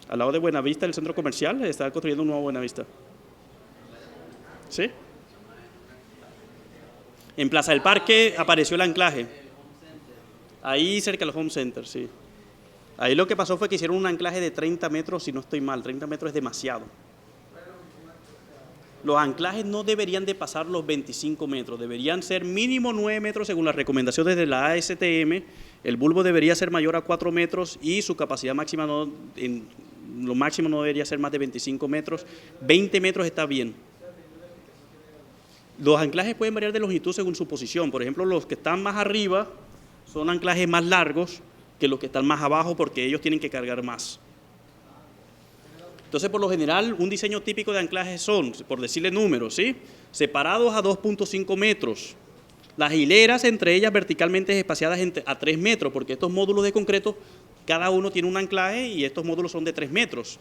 Al lado de Buenavista, el centro comercial, está construyendo un nuevo Buenavista. ¿Sí? En Plaza del Parque apareció el anclaje. Ahí cerca del Home Center, sí. Ahí lo que pasó fue que hicieron un anclaje de 30 metros, si no estoy mal, 30 metros es demasiado. Los anclajes no deberían de pasar los 25 metros, deberían ser mínimo 9 metros según las recomendaciones de la ASTM. El bulbo debería ser mayor a 4 metros y su capacidad máxima, lo máximo no debería ser más de 25 metros. 20 metros está bien. Los anclajes pueden variar de longitud según su posición. Por ejemplo, los que están más arriba son anclajes más largos que los que están más abajo porque ellos tienen que cargar más. Entonces, por lo general, un diseño típico de anclajes son, por decirle números, ¿sí? Separados a 2.5 metros. Las hileras entre ellas verticalmente espaciadas a 3 metros, porque estos módulos de concreto, cada uno tiene un anclaje y estos módulos son de 3 metros.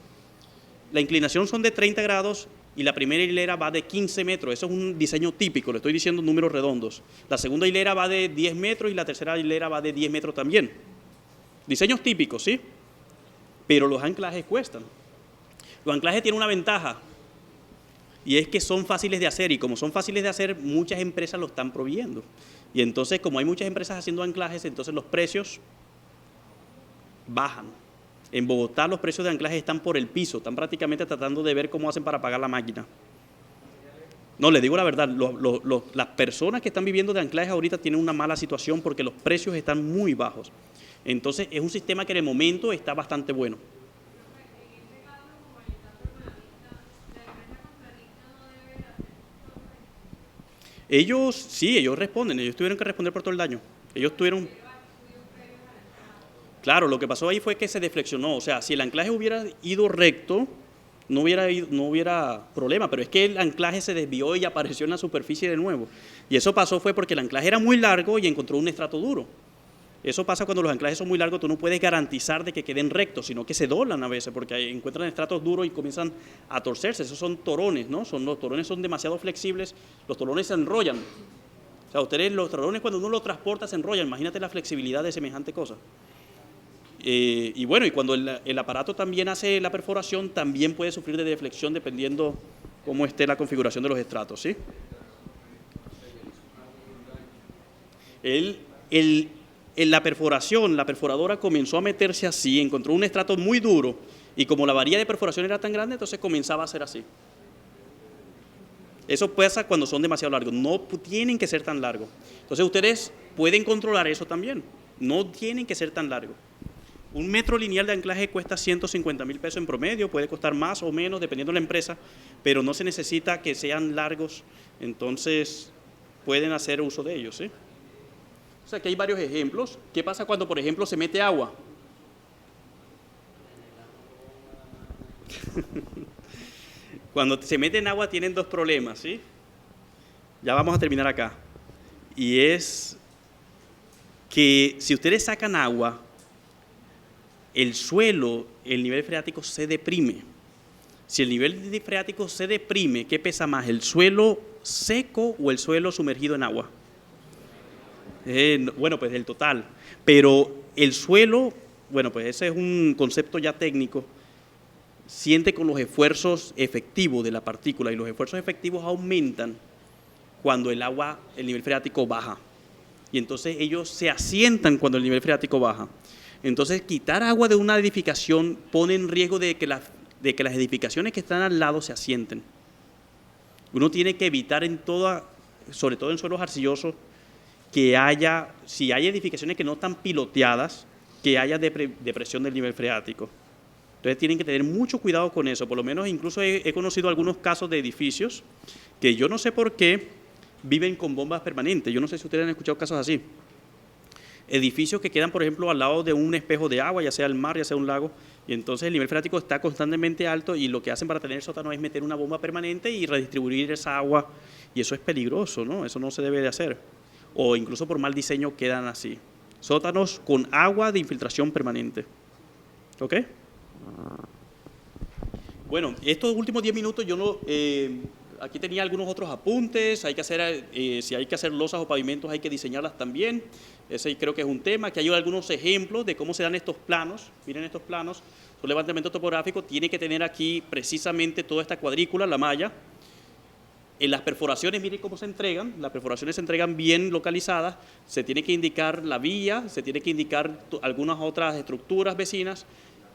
La inclinación son de 30 grados y la primera hilera va de 15 metros. Eso es un diseño típico, le estoy diciendo números redondos. La segunda hilera va de 10 metros y la tercera hilera va de 10 metros también. Diseños típicos, ¿sí? Pero los anclajes cuestan. Los anclajes tienen una ventaja y es que son fáciles de hacer y como son fáciles de hacer, muchas empresas lo están proveyendo. Y entonces, como hay muchas empresas haciendo anclajes, entonces los precios bajan. En Bogotá los precios de anclajes están por el piso, están prácticamente tratando de ver cómo hacen para pagar la máquina. No, les digo la verdad, las personas que están viviendo de anclajes ahorita tienen una mala situación porque los precios están muy bajos. Entonces, es un sistema que en el momento está bastante bueno. Ellos, sí, ellos responden, ellos tuvieron que responder por todo el daño. Ellos tuvieron... Claro, lo que pasó ahí fue que se deflexionó, o sea, si el anclaje hubiera ido recto, no hubiera problema, pero es que el anclaje se desvió y apareció en la superficie de nuevo. Y eso pasó fue porque el anclaje era muy largo y encontró un estrato duro. Eso pasa cuando los anclajes son muy largos, tú no puedes garantizar de que queden rectos, sino que se doblan a veces, porque encuentran estratos duros y comienzan a torcerse. Esos son torones, ¿no? Los torones son demasiado flexibles, los torones se enrollan. O sea, los torones cuando uno los transporta se enrollan, imagínate la flexibilidad de semejante cosa. Y bueno, y cuando el aparato también hace la perforación, también puede sufrir de deflexión dependiendo cómo esté la configuración de los estratos, ¿sí? La perforación, la perforadora comenzó a meterse así, encontró un estrato muy duro y como la varilla de perforación era tan grande, entonces comenzaba a ser así. Eso pasa cuando son demasiado largos, no tienen que ser tan largos. Entonces ustedes pueden controlar eso también, no tienen que ser tan largos. Un metro lineal de anclaje cuesta 150.000 pesos en promedio, puede costar más o menos dependiendo de la empresa, pero no se necesita que sean largos, entonces pueden hacer uso de ellos, ¿sí? O sea, que hay varios ejemplos. ¿Qué pasa cuando, por ejemplo, se mete agua? Cuando se mete en agua tienen dos problemas, ¿sí? Ya vamos a terminar acá. Y es que si ustedes sacan agua, el suelo, el nivel freático se deprime. Si el nivel freático se deprime, ¿qué pesa más, el suelo seco o el suelo sumergido en agua? Bueno, pues el total. Pero el suelo, bueno, pues ese es un concepto ya técnico, siente con los esfuerzos efectivos de la partícula y los esfuerzos efectivos aumentan cuando el agua, el nivel freático baja. Y entonces ellos se asientan cuando el nivel freático baja. Entonces quitar agua de una edificación pone en riesgo de que las edificaciones que están al lado se asienten. Uno tiene que evitar sobre todo en suelos arcillosos, que haya, si hay edificaciones que no están piloteadas, que haya depresión del nivel freático. Entonces tienen que tener mucho cuidado con eso. Por lo menos incluso he conocido algunos casos de edificios que yo no sé por qué viven con bombas permanentes. Yo no sé si ustedes han escuchado casos así. Edificios que quedan, por ejemplo, al lado de un espejo de agua, ya sea el mar, ya sea un lago, y entonces el nivel freático está constantemente alto y lo que hacen para tener el sótano es meter una bomba permanente y redistribuir esa agua, y eso es peligroso, ¿no? Eso no se debe de hacer. O incluso por mal diseño quedan así. Sótanos con agua de infiltración permanente. ¿Ok? Bueno, estos últimos 10 minutos yo no... aquí tenía algunos otros apuntes, hay que hacer, si hay que hacer losas o pavimentos hay que diseñarlas también, ese creo que es un tema, que hay algunos ejemplos de cómo se dan estos planos, miren estos planos, un levantamiento topográfico tiene que tener aquí precisamente toda esta cuadrícula, la malla, en las perforaciones miren cómo se entregan, las perforaciones se entregan bien localizadas, se tiene que indicar la vía, se tiene que indicar algunas otras estructuras vecinas,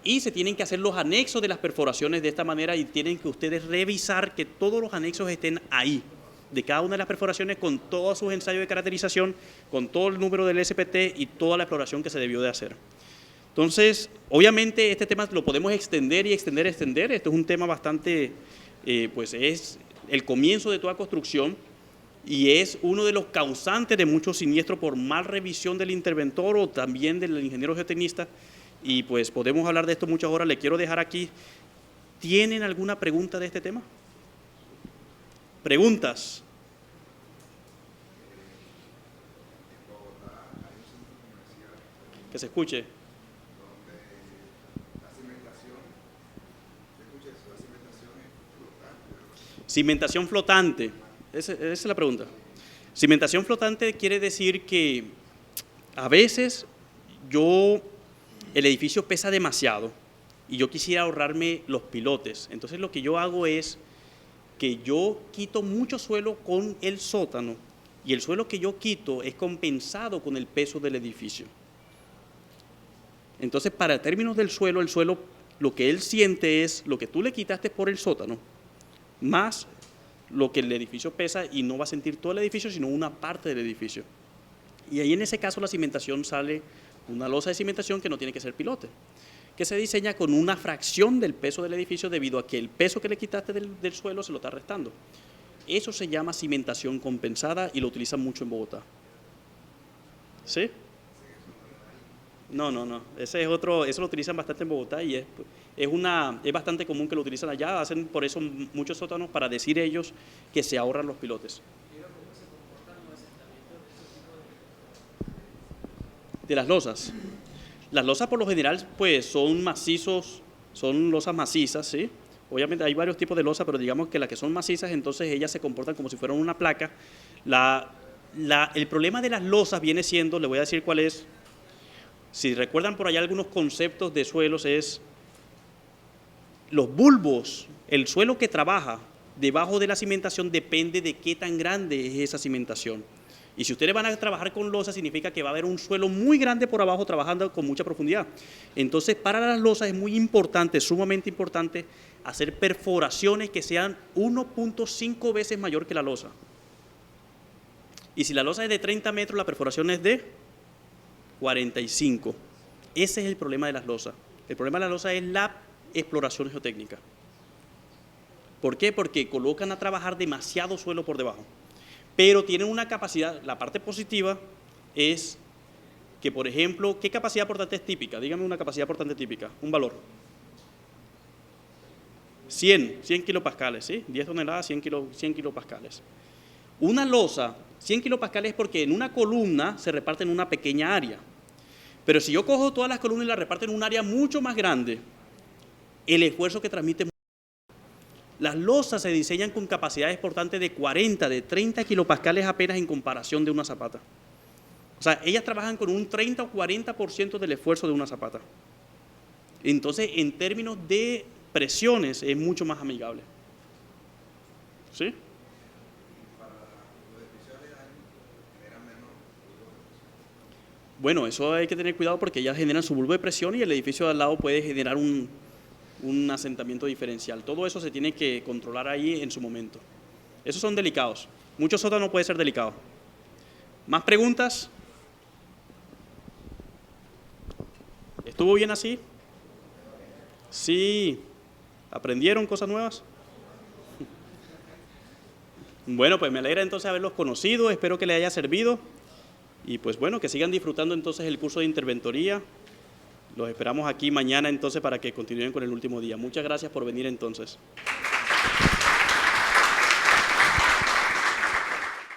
y se tienen que hacer los anexos de las perforaciones de esta manera y tienen que ustedes revisar que todos los anexos estén ahí, de cada una de las perforaciones con todos sus ensayos de caracterización, con todo el número del SPT y toda la exploración que se debió de hacer. Entonces, obviamente este tema lo podemos extender y extender. Esto es un tema bastante, pues es el comienzo de toda construcción y es uno de los causantes de muchos siniestros por mal revisión del interventor o también del ingeniero geotecnista. Y pues podemos hablar de esto muchas horas, le quiero dejar aquí. ¿Tienen alguna pregunta de este tema? ¿Preguntas? Que se escuche. Cimentación flotante, esa es la pregunta. Cimentación flotante quiere decir que a veces el edificio pesa demasiado y yo quisiera ahorrarme los pilotes. Entonces lo que yo hago es que yo quito mucho suelo con el sótano y el suelo que yo quito es compensado con el peso del edificio. Entonces para términos del suelo, el suelo lo que él siente es lo que tú le quitaste por el sótano más lo que el edificio pesa y no va a sentir todo el edificio sino una parte del edificio. Y ahí en ese caso la cimentación sale una losa de cimentación que no tiene que ser pilote, que se diseña con una fracción del peso del edificio debido a que el peso que le quitaste del suelo se lo está restando. Eso se llama cimentación compensada y lo utilizan mucho en Bogotá. ¿Sí? No. Ese es otro, eso lo utilizan bastante en Bogotá y es bastante común que lo utilizan allá. Hacen por eso muchos sótanos para decir ellos que se ahorran los pilotes. De las losas. Las losas por lo general pues son macizos, son losas macizas, ¿sí? Obviamente hay varios tipos de losas, pero digamos que las que son macizas, entonces ellas se comportan como si fueran una placa. El problema de las losas viene siendo, le voy a decir cuál es, Si recuerdan por allá algunos conceptos de suelos es los bulbos, el suelo que trabaja debajo de la cimentación depende de qué tan grande es esa cimentación. Y si ustedes van a trabajar con losa, significa que va a haber un suelo muy grande por abajo trabajando con mucha profundidad. Entonces, para las losas es muy importante, sumamente importante, hacer perforaciones que sean 1.5 veces mayor que la losa. Y si la losa es de 30 metros, la perforación es de 45. Ese es el problema de las losas. El problema de la losa es la exploración geotécnica. ¿Por qué? Porque colocan a trabajar demasiado suelo por debajo. Pero tienen una capacidad, la parte positiva es que, por ejemplo, ¿qué capacidad portante es típica? Dígame una capacidad portante típica, un valor. 100 kilopascales, ¿sí? 10 toneladas, 100 kilopascales. Una losa, 100 kilopascales es porque en una columna se reparte en una pequeña área. Pero si yo cojo todas las columnas y las reparto en un área mucho más grande, el esfuerzo que transmite. Las losas se diseñan con capacidades portantes de 40, de 30 kilopascales apenas en comparación de una zapata. O sea, ellas trabajan con un 30 o 40% del esfuerzo de una zapata. Entonces, en términos de presiones, es mucho más amigable. ¿Sí? Bueno, eso hay que tener cuidado porque ellas generan su bulbo de presión y el edificio de al lado puede generar un asentamiento diferencial. Todo eso se tiene que controlar ahí en su momento. Esos son delicados. Muchos sótanos puede ser delicado. ¿Más preguntas? ¿Estuvo bien así? Sí. ¿Aprendieron cosas nuevas? Bueno, pues me alegra entonces haberlos conocido. Espero que les haya servido. Y pues bueno, que sigan disfrutando entonces el curso de interventoría. Los esperamos aquí mañana entonces para que continúen con el último día. Muchas gracias por venir entonces.